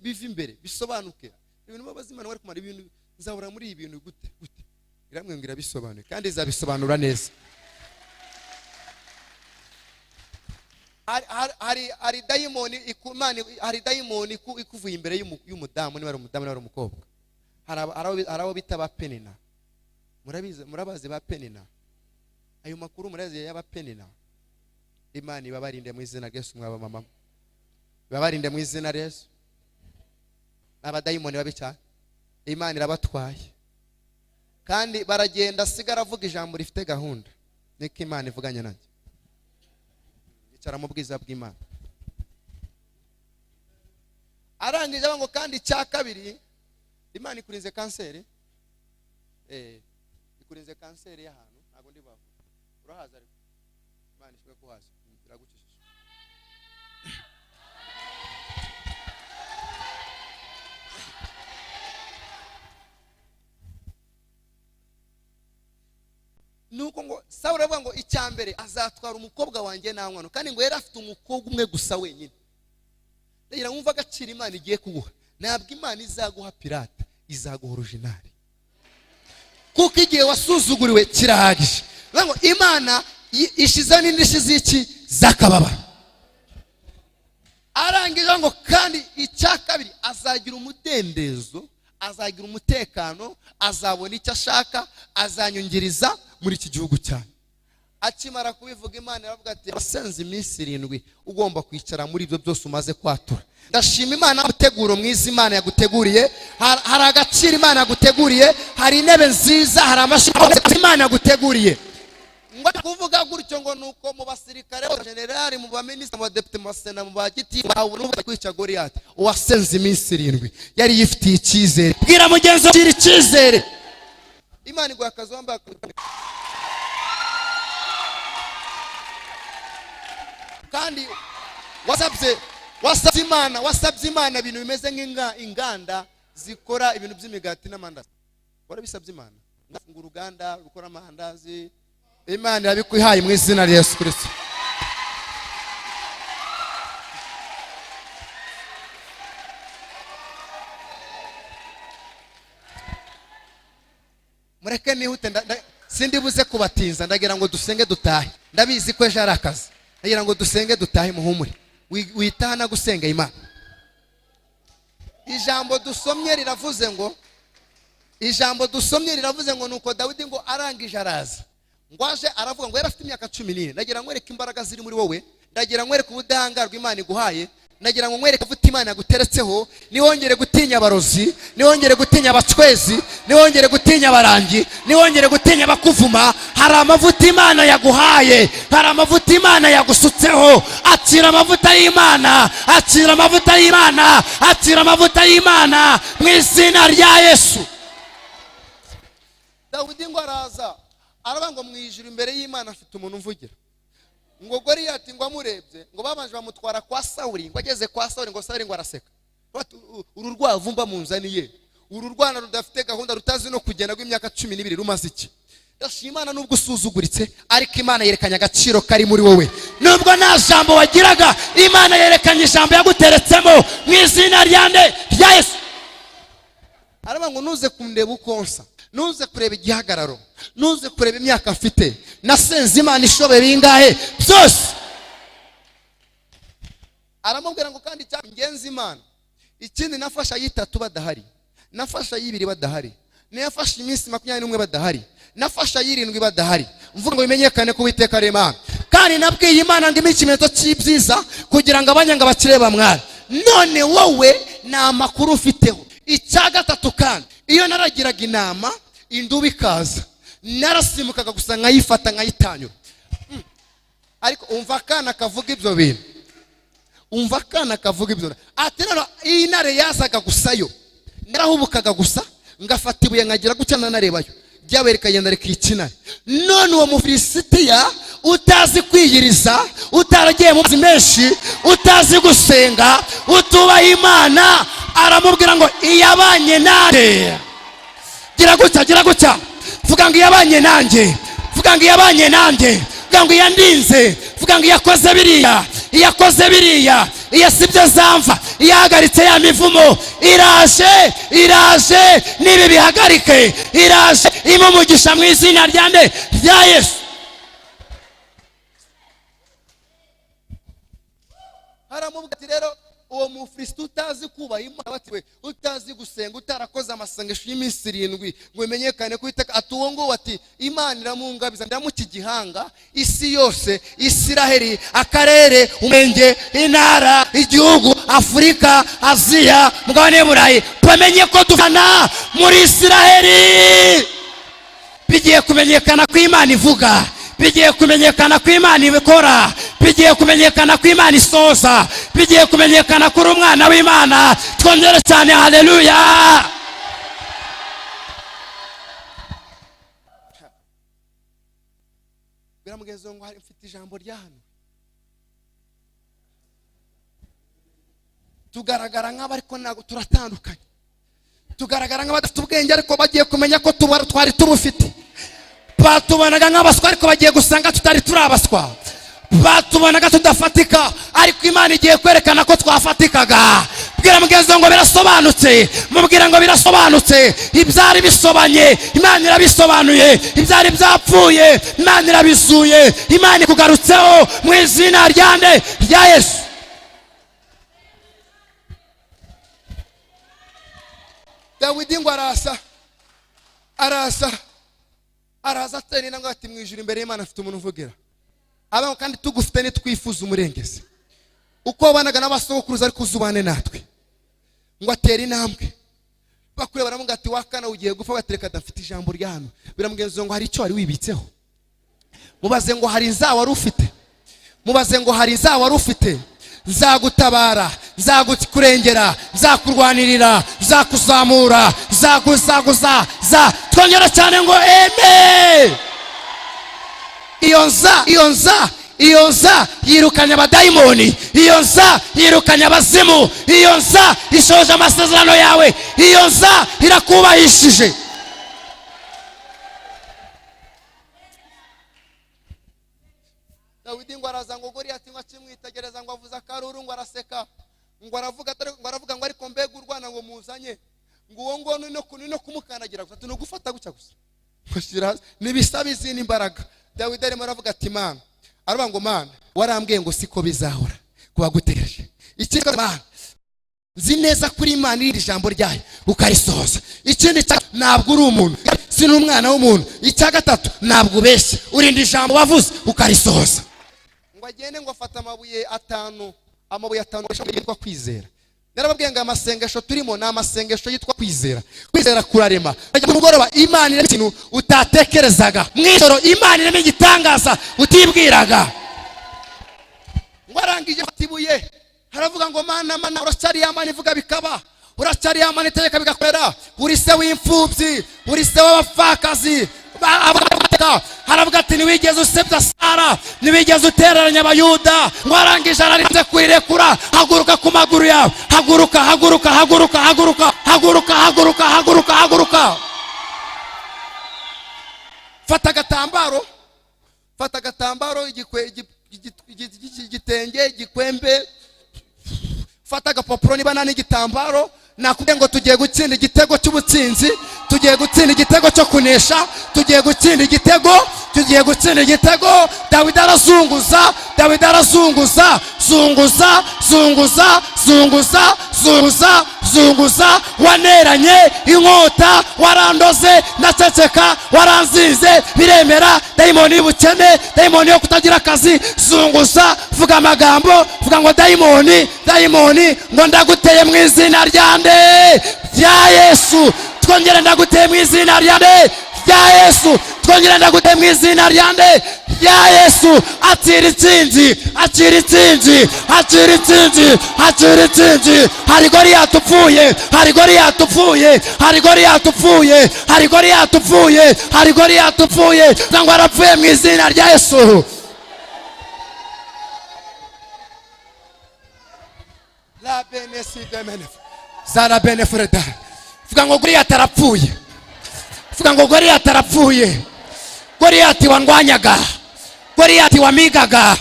bive imbere bisobanuke. Ibintu babaza Imana ariko Imana ibintu nzahora muri ibintu gute. Iramwe ngira bisobanuye kandi izabisobanura neza. Hari dayimoni ikumana, hari dayimoni ikuvuye imbere y'umudamu niba ari umudamu niba ari umukobwa. Hari abo bita ba Penina. Murabazi ba Penina. Ayo makuru murazi y'aba Penina. Imana ibabarinde mu izina rya Yesu. Mwaba mama ibabarinde mu izina rya Yesu. Abadayimoni babi cyane Imana irabatwaye kandi baragenda sigara avuga ijambo rifite gahunda. Niko Imana ivuganye nanjye. kwicara mu bwiza bw'Imana. Arangije ngo kandi cya kabiri, Imana ikurinze kanseri. Ikurinze kanseri y'ahantu ntago ndi bavu. Urahaza ariko Imana ishwe kuhaza iragucishisha. Nuko ngo Sawuli avuga ngo icyambere azatwara umukobwa wanjye n'ankwano, kandi ngo yari afite umukobwa umwe gusa wenyine. Ndagira ngo umva agaciro Imana igiye kuguha. Ntabwo Imana izaguha pirate, izaguha original. Kuko igihe wasuzuguriwe kirahagije. Ngo Imana ishiza n'indishyi z'iki zakababara. Arangije ngo kandi icya kabiri azagira umudendezo, azagira umutekano, azabona icyo ashaka, azanyungiriza muri iki gihugu cyane. Akimara kubivuga Imana iravuga ati abasenze iminsi 7 ugomba kwicara muri ibyo byose umaze kwatura. Ndashima Imana gutegura mwiza Imana yaguteguriye. Hari agaciro Imana yaguteguriye, hari intebe nziza, hari amashimwe Imana yaguteguriye. Ngo kuvuga gutyo ngo nuko mu basirikare, mu generali, mu baminisitiri, mu badepite, mu basena, mu bagiti bawe n'uvuga kwica Goliath. Uwasenze iminsi 7 yari yifitiye icyizere. Bwira mugenzi wawe icyizere. Imana iguha akazi wambaye kandi wasabye Imana ibintu bimeze nk'inganda zikora ibintu by'imigati n'amandazi. Warabisabye Imana ngo uruganda rukora amandazi. Imana irabikwihaye mu izina rya Yesu Kristo. Mureke nihute, sindi buze kubatinza, ndagira ngo dusenge dutahe. Ndabizi ko ejo ari akazi. Ndagira ngo dusenge dutahe muhumure. Witahana gusenga Imana. Ijambo dusomye riravuze ngo nuko Dawidi ngo arangije araza. Ngwaje aravuga ngo yari afite imyaka 14. Ndagira ngo nkwereke imbaraga ziri muri wowe. Ndagira ngo nkwereke ubudahangarwa Imana iguhaye. Ndagira ngo nkwereke vuta Imana yaguteretseho. Niwongere gutinya abarozi, niwongere gutinya abacwezi, niwongere gutinya abarangi, niwongere gutinya abakuvuma. Hari amavuta Imana yaguhaye, hari amavuta Imana yagusutseho. Akira amavuta y'Imana, akira amavuta y'Imana, akira amavuta y'Imana mu izina rya Yesu. Dawidi ngo araza arabango mwijuru imbere y'Imana, afite umuntu umvugira. Ngo Goliath ngo amurebye, ngo babanje bamutwara kwa Sawuli, ngo ageze kwa Sawuli ngo Sawuli ngo araseka. Uru rwavumba munzaniye, uru rwana rudafite gahunda, rutazi no kugenda rw'imyaka 12 rumaze iki. Ndashima Imana nubwo usuzuguritse, ariko Imana yerekanye agaciro kari muri wowe. Nubwo nta jambo wagiraga, Imana yerekanye ijambo yaguteretsemo mu izina rya Yesu. Arabango nuze kundeba ukonsa, nuze kureba igihagararo, nuze kureba imyaka afite. Nasenze Imana ishoboye bingahe byose. Aramubwira ngo kandi ngenzi Imana ikindi nafasha y'itatu badahari, nafasha y'ibiri badahari, nafasha iminsi 21 badahari, nafasha y'irindwi badahari. Mvuga ngo bimenyekane ko Uwiteka ari Imana. Kandi nabwiye Imana ngo imikimenyetso cy'ibyiza kugira ngo abanyanga bakireba mwana. None wowe na makuru ufiteho. Icya gatatu kandi iyo naragiraga inama induba ikaza, narasimukaga gusa nkayifata nkayitanyura. Ariko umva kana kavuga ibyo bintu, umva kana kavuga ibyo. Ati rero iyi ntare yazaga gusayo, narahubukaga gusa ngafata ibuye nkagira gucyana narebayo, byabereka yenda rikikina. None uwo Mufilisitiya utazi kwiyiriza, utaragiye mu mazi menshi, utazi gusenga, utubaha Imana, aramubwira ngo iyabanye nanjye. Gira gutya vuga ngo iyabanye nanjye, vuga ngo iyabanye nanjye, vuga ngo iyandinze, vuga ngo iyakoze biriya, iyasibye zamva, iyahagaritse ya mivumo, iraje nibi bihagarike, iraje imumugisha mu izina rya Yesu. Haramubwira ati rero uwo Mufilisti utazi kubaha Imana, batiwe utazi gusenga, utarakoze amasengesho y'iminsi 7 ngo bimenyekane ko Uwiteka atuwo ngo ati Imana iramungabiza ndamuki gihanga, isi yose, Isiraheli, akarere, umenge, intara, igihugu, Afrika, Aziya, mugabane burayi, bamenye ko dufana muri Isiraheli. Bigiye kumenyekana ko Imana ivuga, bigiye kumenyekana ko Imana ibikora, bigiye kumenyekana ko Imana isoza, bigiye kumenyekana ko uri umwana w'Imana. Twongere cyane haleluya. biramugenzo ngo hari mfite ijambo rya hano. Tugaragara nk'abari ko ntago turatandukanye, tugaragara nk'abadafite ubwenge ariko bagiye kumenya ko twari tubufite. Batubonaga nk'abaswa ariko bagiye gusanga tutari turabaswa. Batubonaga tudafatika ariko Imana igiye kwerekana ko twafatikaga. Bwira mugenzo ngo birasobanutse, mubwira ngo birasobanutse. Ibyari bisobanye Imana irabisobanuye, ibyari byapfuye Imana irabizuye. Imana ikugarutseho mu izina ryande rya Yesu. Dawidi ngo araza atera inanga ati mu ijuru imbere y'Imana afite umuntu uvugira. Abaho kandi tugufite nitwifuza umurengezi. Uko wabanaga n'abasokuruza ariko uzubane natwe. Ngo atera intambwe. Bakure baramuga ati wakana ugiye gupfa, batereka adafite ijambo rya hano. Biramugenzo ngo hari icyo wari wibitseho. Mubaze ngo hari inzawa wari ufite. Mubaze ngo hari inzawa wari ufite. Nzagutabara, nzagukurengera, nzakurwanirira, nzakuzamura, nzaguzaguza. Twongera cyane ngo amen. Iyo nza yirukanye abadayimoni, iyo nza yirukanye abazimu, iyo nza ishoje amasezerano yawe, iyo nza irakubahishije. Dawidi ngo araza ngo Goliyati ngo akimwitegereza ngo avuza akaruru ngo araseka, ngo aravuga ngo ariko mbega urwana ngo muzanye, ngo uwo ngo no kumukandagira gusa no gufata gucya gusa kushira nibisaba izindi imbaraga. Dawidi arimo aravuga ati Mana, aravuga ngo Mana warambwiye ngo siko bizahora kubagutereje. Ikindi Mana nzi neza kuri Imana iri jambo ryayo ukarisoza. Ikindi ntabwo uri umuntu, si n'umwana w'umuntu. Icya gatatu ntabwo ubeshya, urindi ijambo wavuze ukarisoza. Ngo agende ngo afata amabuye atanu yitwa kwizera. Narababwiye ngo amasengesho turimo ni amasengesho yitwa kwizera. Kwizera kurarema. Umugoroba Imana irema ikintu utatekerezaga. Mwijoro Imana irema igitangaza utibwiraga. Ngo arangije atibuye haravuga ngo Mana uracyari Imana ivuga bikaba, uracyari Imana itegeka bigakorera. Uri se w'imfubyi, uri se w'abapfakazi. Haravuga ati niwigeze usebya Sara, niwigeze utereranya Abayuda. Ngo arangije ararinze kwirekura. Haguruka ku maguru yawe, haguruka. Fata agatambaro, igitenge, igikwembe. Fata agapapuro niba nani igitambaro. Nakubwiye ngo tugiye gutsinda igitego cy'ubutsinzi, tugiye gutsinda igitego cyo kunesha, tugiye gutsinda igitego. Dawidi arazunguza, zunguza. Waneranye inkota, warandoze ndaceceka, waranzize biremera. Dayimoni y'ubukene, dayimoni yo kutagira akazi, zunguza. Vuga amagambo, vuga ngo dayimoni ngo ndaguteye mu izina ryande rya Yesu. Twongere ndaguteye mu izina ryande rya Yesu. Twongere ndaguteye mu izina ryande rya Yesu. Atira itsinzi. Hari Goliyati upfuye. Ngo arapfuye mu izina rya Yesu. La benesi demenef. Zara benefreda. Vuga ngo Goliyati arapfuye. Goliyati wandwanyaga, Goliyati wamigaga,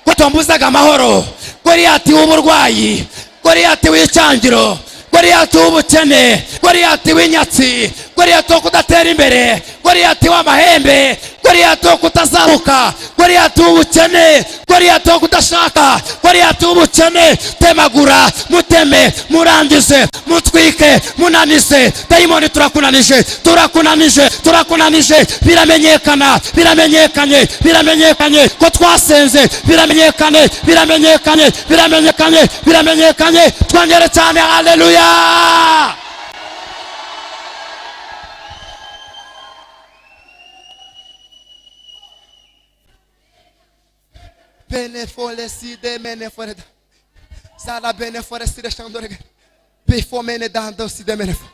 watombuzaga amahoro, Goliyati w'uburwayi, Goliyati w'icyangiro, Goliyati w'ubukene, Goliyati w'inyatsi, Goliyati wo kudatera imbere, Goliyati w'amahembe, Goliyati wo kutazamuka, Goliyati w'ubukene, Goliyati wo kudashaka, Goliyati w'ubukene. Temagura, muteme, murangize, mutwike, munanize. Dayimoni turakunanije. Biramenyekanye ko twasenze. Biramenyekane. Twongere cyane haleluya. benefolesi de meneforeda zala beneforesi de chandorega befomene dando si de menefo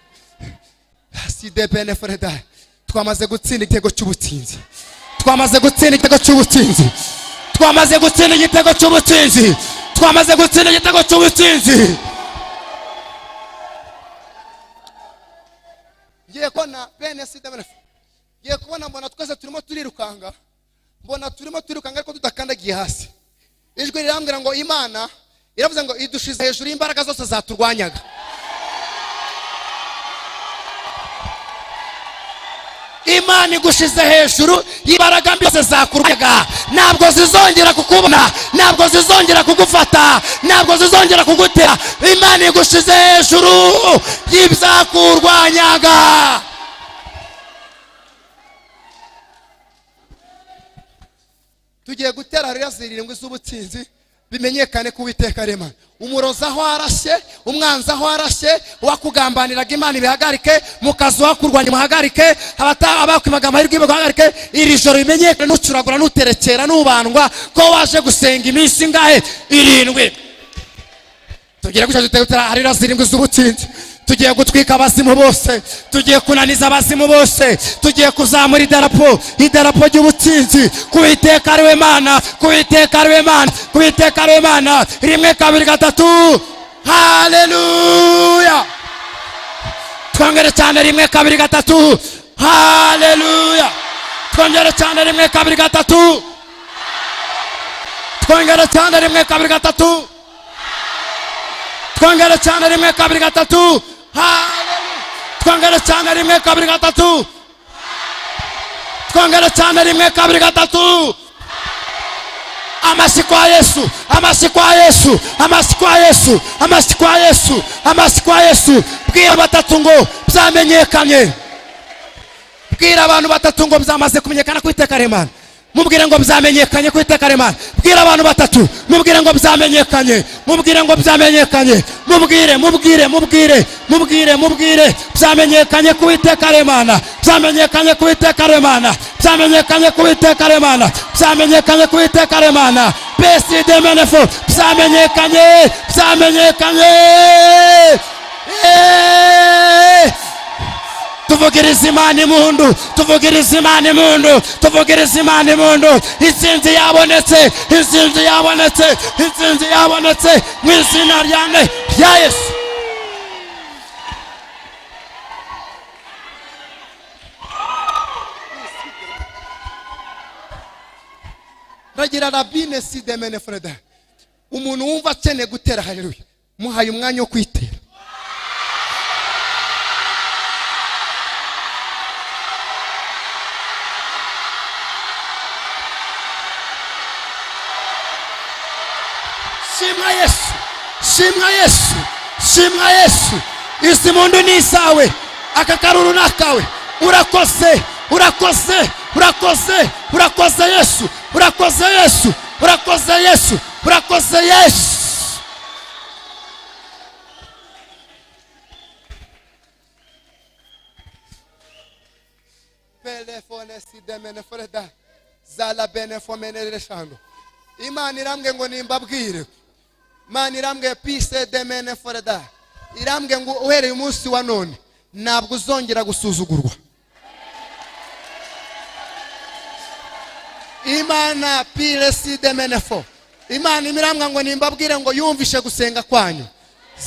si de beneforeda twamaze gutsinda igitego cy'ubutsinzi twamaze gutsinda igitego cy'ubutsinzi twamaze gutsinda igitego cy'ubutsinzi twamaze gutsinda igitego cy'ubutsinzi ngiye kona bene si de menefo ngiye kubona mbona twese turimo turirukanga mbona turimo turukanga ariko tudakandagiye hasi ijwi rirambwira ngo Imana iravuze ngo idushize hejuru y'imbaraga zose zaturwanyaga Imana igushize hejuru y'imbaraga byose zakurwanyaga ntabwo zizongera kukubona ntabwo zizongera kugufata ntabwo zizongera kugutera Imana igushize hejuru y'ibyakurwanyaga tugiye gutera hariya zirindwi z'ubutsinzi bimenyekane ku Uwiteka Imana umuroza aho arashye umwanzi aho arashye wakugambaniraga Imana ibihagarike mukazi wakurwanya muhagarike abakwimaga amahirwe muhagarike iri joro bimenyekane nucuragura nuterekera nubandwa ko waje gusenga iminsi ngahe 7 tugiye gutera hariya zirindwi z'ubutsinzi tugiye gutwika abazimu bose tugiye kunaniza abazimu bose tugiye kuzamura idarapo ry'ubutsinzi ku Uwiteka ari we Mana ku Uwiteka ari we Mana ku Uwiteka ari we Mana 1 2 3 haleluya twongere cyane 1 2 3 haleluya twongere cyane 1 2 3 twongere cyane 1 2 3 twongere cyane 1 2 3 twongere cyane 1 2 3 twongere cyane 1 2 3 amashyi kwa Yesu amashyi kwa Yesu amashyi kwa Yesu amashyi kwa Yesu amashyi kwa Yesu bwira batatu ngo byamenyekanye bwira abantu batatu ngo byamaze kumenyekana ku Uwiteka Imana mubwire ngo byamenyekanye ku Uwiteka Imana bwira abantu batatu mubwire ngo byamenyekanye mubwire ngo byamenyekanye mubwire byamenyekanye ku Uwiteka Imana byamenyekanye ku Uwiteka Imana byamenyekanye ku Uwiteka Imana byamenyekanye ku Uwiteka Imana pesi de menefo byamenyekanye tuvugiriza Imana impundu tuvugiriza Imana impundu tuvugiriza Imana impundu intsinzi yabonetse intsinzi yabonetse intsinzi yabonetse mu izina rya Yesu ragira rabine si de menefreda umuntu wumva akeneye gutera haleluya muhaye umwanya wo kwitera shimwa Yesu shimwa Yesu shimwa Yesu isi mundu ni isawe akakaruru nakawe urakoze urakoze urakoze urakoze Yesu urakoze Yesu urakoze Yesu urakoze Yesu telefone si demene freda zala benefomene reshando Imana irambwe ngo nimbabwire Imana irambwe peace demene freda irambwe ngo uhereye umunsi wa none ntabwo uzongera gusuzugurwa Imana pile si de menefo Imana imirambwa ngo nimbabwire ngo yumvishe gusenga kwanyu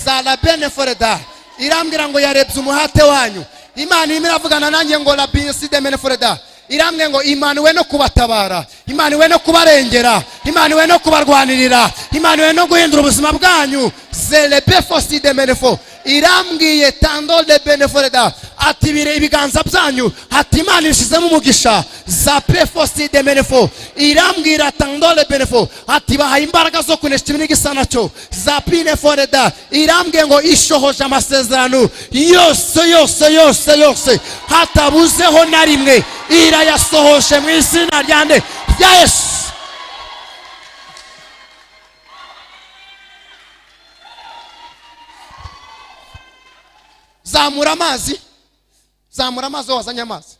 zala beneforeda irambwira ngo yarebye umuhate wanyu Imana imiravugana nanjye ngo la pile si de meneforeda irambwe ngo Imana we no kubatabara Imana we no kubarengera Imana we no kubarwanirira Imana we no guhindura ubuzima bwanyu zele befo si de menefo irambwiye tando le beneforeda ati bire ibiganza byanyu ati Imana ishizemo umugisha za prefosi de menefo irambwira tando le benefo ati bahaye imbaraga zo kunesha ibinigisa nacyo za pineforeda irambwiye ngo ishohoje amasezerano yose hatabuzeho na rimwe irayasohoshe mu izina rya Yesu zamura amazi wazanye amazi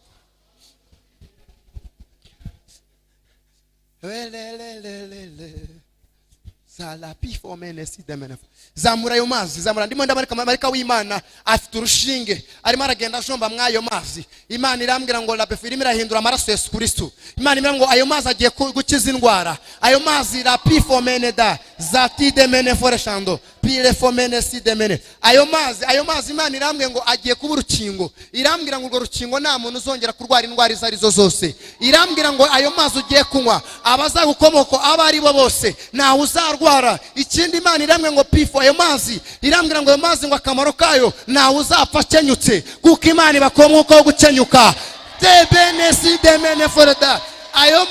zamura ayo mazi, zamura. Ndimo ndabarika marika w'Imana afite urushinge arimo aragenda ajomba mwayo mazi. Imana irambwira ngo la befirime irahindura amaraso Yesu Kristo. Imana irambwira ngo ayo mazi agiye gukiza indwara. Ayo mazi la pifomene da zati de mene foreshando pile fomene si de mene. Ayo mazi Imana irambwira ngo agiye kuba urukingo. Irambwira ngo urwo rukingo nta muntu uzongera kurwara indwara izo arizo zose. Irambwira ngo ayo mazi ugiye kunywa abazagukomoko aba ari bo bose ntawe uzarwara. Ikindi Imana irambwira ngo pifo ayo mazi, irambwira ngo ayo mazi ngo akamaro kayo ntawe uzapfa akenyutse, kuko Imana ibakomoka wo gukenyuka. Tebenesi demene foreda. Ayo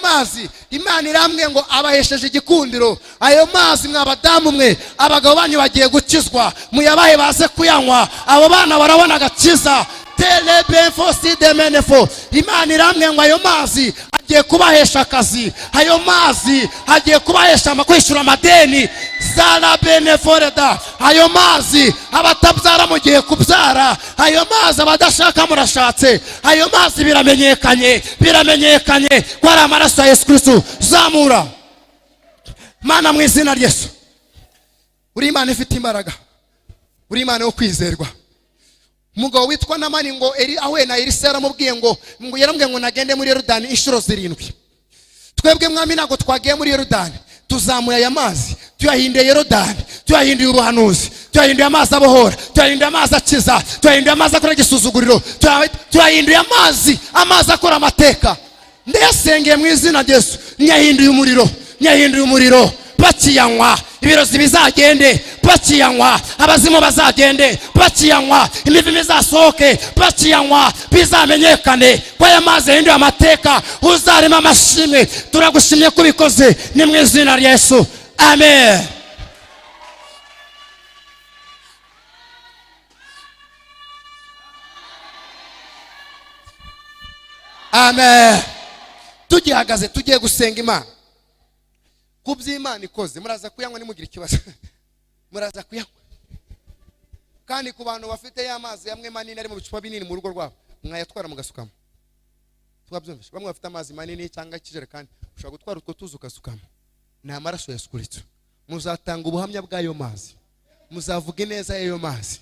mazi Imana irambwira ngo abahesheje igikundiro. Ayo mazi mwabadamu mwe, abagabo banyu bagiye gukizwa, muyabahe baze kuyanywa, abo bana barabona agakiza. Telebenfosi demenefo. Imana irambwira ngo ayo mazi agiye kubahesha akazi. Ayo mazi agiye kubahesha kwishyura amadeni. Zara beneforeda. Ayo mazi abatabyara mugiye kubyara. Ayo mazi abadashaka murashatse. Ayo mazi biramenyekanye ko ari amaraso ya Yesu Kristo. Zamura Mana mwizina Yesu. Uri Imana ifite imbaraga, uri Imana yo kwizerwa. Umugabo witwa Namani ngo ahuye na Elisa aramubwiye ngo yarambwiye ngo nagende muri Yorodani inshuro 7. Twebwe mwami ntago twagiye muri Yorodani, tuzamuye aya mazi tuyahinduye Yorodani, tuyahinduye ubuhanuzi, tuyahinduye amazi abohora, tuyahinduye amazi akiza, tuyahinduye amazi akora igisuzuguriro, tuyahinduye amazi akora amateka. Ndayasengeye mu izina Yesu. Nyahinduye umuriro bakiyanywa, ibirozi bizagende bakiyanywa, abazimu bazagende bakiyanywa, imivumo izasohoke bakiyanywa. Bizamenyekane ko aya mazi yahinduye amateka, uzarema amashimwe. Turagushimye ko ubikoze, ni mu izina rya Yesu, amen. Amen. Tugihagaze tugiye gusenga Imana kuby'Imana ikoze. Muraza kuyanywa nimugira ikibazo, muraza kuyanywa. Kandi ku bantu bafite ya mazi yamwe manini ari mu bicupa binini mu rugo rwabo, mwayatwara mugasukamo. Twabyumvishe, bamwe bafite amazi manini cyangwa ikijerekani, ushobora gutwara utwo tuzi ukasukamo. Ni amaraso ya Yesu Kristo. Muzatanga ubuhamya bw'ayo mazi, muzavuga neza y'ayo mazi,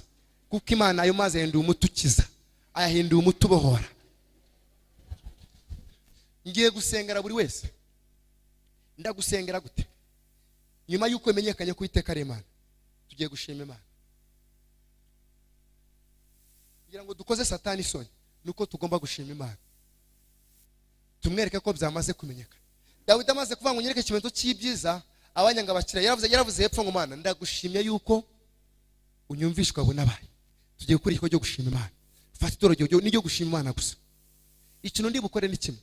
kuko Imana ayo mazi yahinduye umuti ukiza, ayahinduye umuti ubohora. Ngiye gusengera buri wese. Ndagusengera gute? Nyuma yuko bimenyekanye ko Uwiteka ari Imana, tugiye gushima Imana. Kugira ngo dukoze Satani isoni, nuko tugomba gushima Imana. Tumwereke ko byamaze kumenyekana. Dawidi amaze kuvuga ngo nyereke ikimenyetso cy'ibyiza abanyanga bakira, yaravuze hepfo ngo Mana ndagushimye yuko unyumvishwa abo nabaye. Tugiye gukora iko cyo gushima Imana. Fata itorero n'iryo gushima Imana gusa. Ikintu ndi bukore ni kimwe.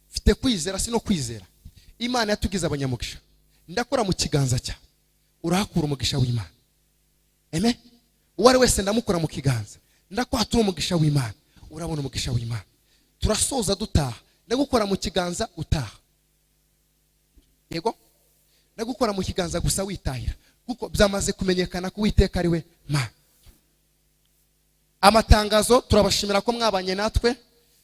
Fite kwizera sino kwizera. Imana yatugize abanyamugisha. Ndakora mu kiganza cya. Urahakura umugisha w'Imana. Amen. Uwari wese ndamukora mu kiganza. Ndakwatura umugisha w'Imana. Urabona umugisha w'Imana. Turasoza dutaha. Ndagukora mu kiganza utaha. Yego? Ndagukora mu kiganza gusa witahira. Kuko byamaze kumenyekana ko Uwiteka ari we Mana. Amatangazo turabashimira ko mwabanye natwe,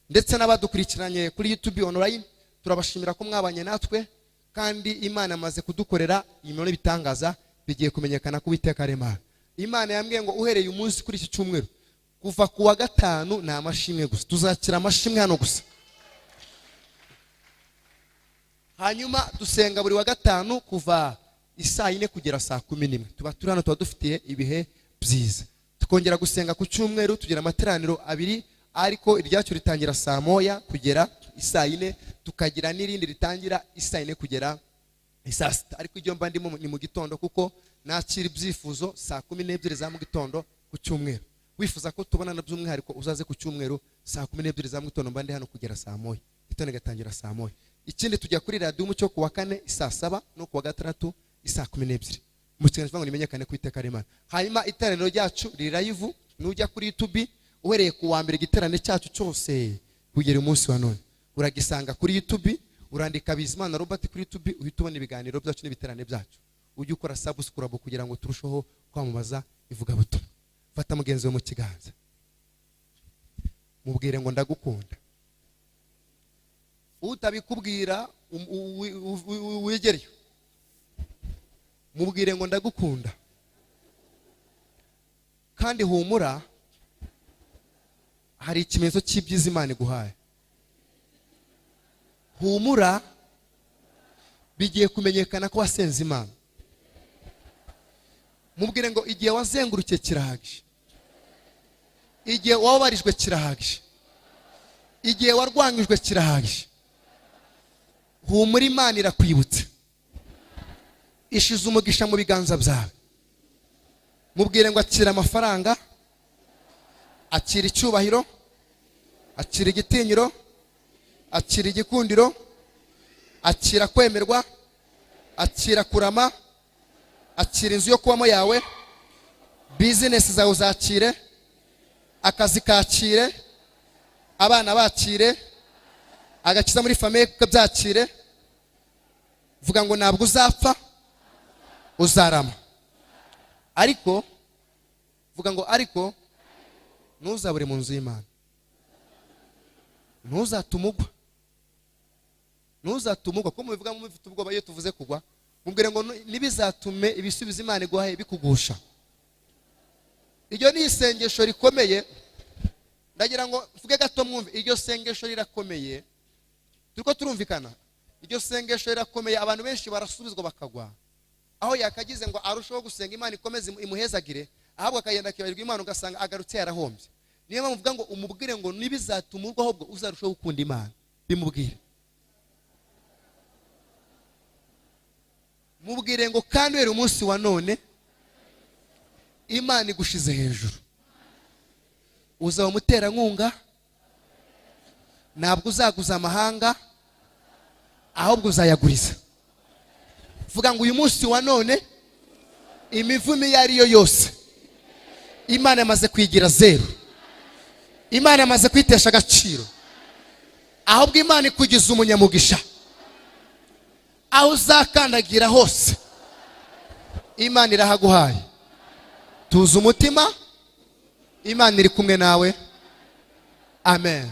ndetse n'abadukurikiranye kuri YouTube online. Turabashimira ko mwabanye natwe, kandi Imana amaze kudukorera ibintu bitangaza bigiye kumenyekana ko Uwiteka ari Imana. Imana yambwiye ngo uhereye umunsi kuri iki cyumweru kuva ku wa 5 na amashimwe gusa, tuzakira amashimwe hano gusa. Hanyuma dusenga buri wa 5 kuva isaa 4 kugera saa 11. Tuba turi hano, tuba dufitiye ibihe byiza. Tukongera gusenga ku cyumweru tugira amateraniro 2, ariko iryacu ritangira saa 1 kugera isaa 4, tukagira n'irindi ritangira isaa 4 kugera isaa 6. Ariko ibyo mba ndimo ni mu gitondo, kuko nakira ibyifuzo saa 12 za mu gitondo ku cyumweru. Wifuza ko tubonana by'umwihariko uzaze ku cyumweru saa 12 za mu gitondo, mba ndi hano kugera saa 1. Gitondo gatangira saa 1. Ikindi tujya kuri radio Umucyo ku wa 4 isaa 7 no ku wa 6 isaa 12. Mu kiganza ngo nimenyekane ko Uwiteka ari Imana. Hanyuma iteraniro ryacu riri live, nujya kuri YouTube uhereye ku wa mbere igiterane cyacu cyose kugera umunsi wa none uragisanga kuri YouTube. Urandika Bizimana Robert kuri YouTube, uhita ubona ibiganiro byacu n'ibiterane byacu. Ujye ukora subscribe kugira ngo turusheho kwamamaza ivuga butumwa. Fata mugenzi we mu kiganza, mubwire ngo ndagukunda. utabikubwira wegereyo mubwire ngo ndagukunda kandi humura hari ikimenyetso cy'ibyiza Imana iguhaye. Humura bigiye kumenyekana ko wasenze Imana. Mubwire ngo igihe wazengurukiye kirahagije, igihe wababarijwe kirahagije, igihe warwanyijwe kirahagije. Humura Imana irakwibutse, ishize umugisha mu biganza byawe. Mubwire ngo akira amafaranga, akira icyubahiro, akira igitinyiro, akira igikundiro, akira kwemerwa, akira kurama, akira inzu yo kubamo yawe, business zawe uzakire, akazi kakire, abana bakire, agakiza muri famille kabyakire. Vuga ngo ntabwo uzapfa, uzarama. Ariko vuga ngo ariko ntuzabure mu nzu y'Imana, ntuzatumugwa, ntuzatumugwa. Ko mubivuga mu mufite ubwoba iyo tuvuze kugwa, mubwire ngo nibizatume ibisubizo Imana iguhaye bikugusha. Iryo ni isengesho rikomeye. Ndagira ngo mvuge gato mwumve, iryo sengesho rirakomeye. Turiko turumvikana, iryo sengesho rirakomeye. Abantu benshi barasubizwa bakagwa, aho yakagize ngo arushaho gusenga Imana ikomeze imuhezagire, ahabwa akagenda akibarirwa Imana ugasanga agarutse yarahombye. Niyo mpamvu mvuga ngo umubwire ngo nibizatumurwa ahubwo uzarushaho gukunda Imana. Bimubwire, mubwire ngo kandi wera umunsi wa none Imana igushize hejuru. Uzaba umuterankunga, ntabwo uzaguza amahanga, ahubwo uzayaguriza. Vuga ngo uyu munsi wa none imivumo iyo ariyo yose Imana yamaze kwigira zero, Imana yamaze kwitesha agaciro, ahubwo Imana ikugize umunyamugisha. Aho uzakandagira hose Imana irahaguhaye. Tuza umutima, Imana iri kumwe nawe. Amen.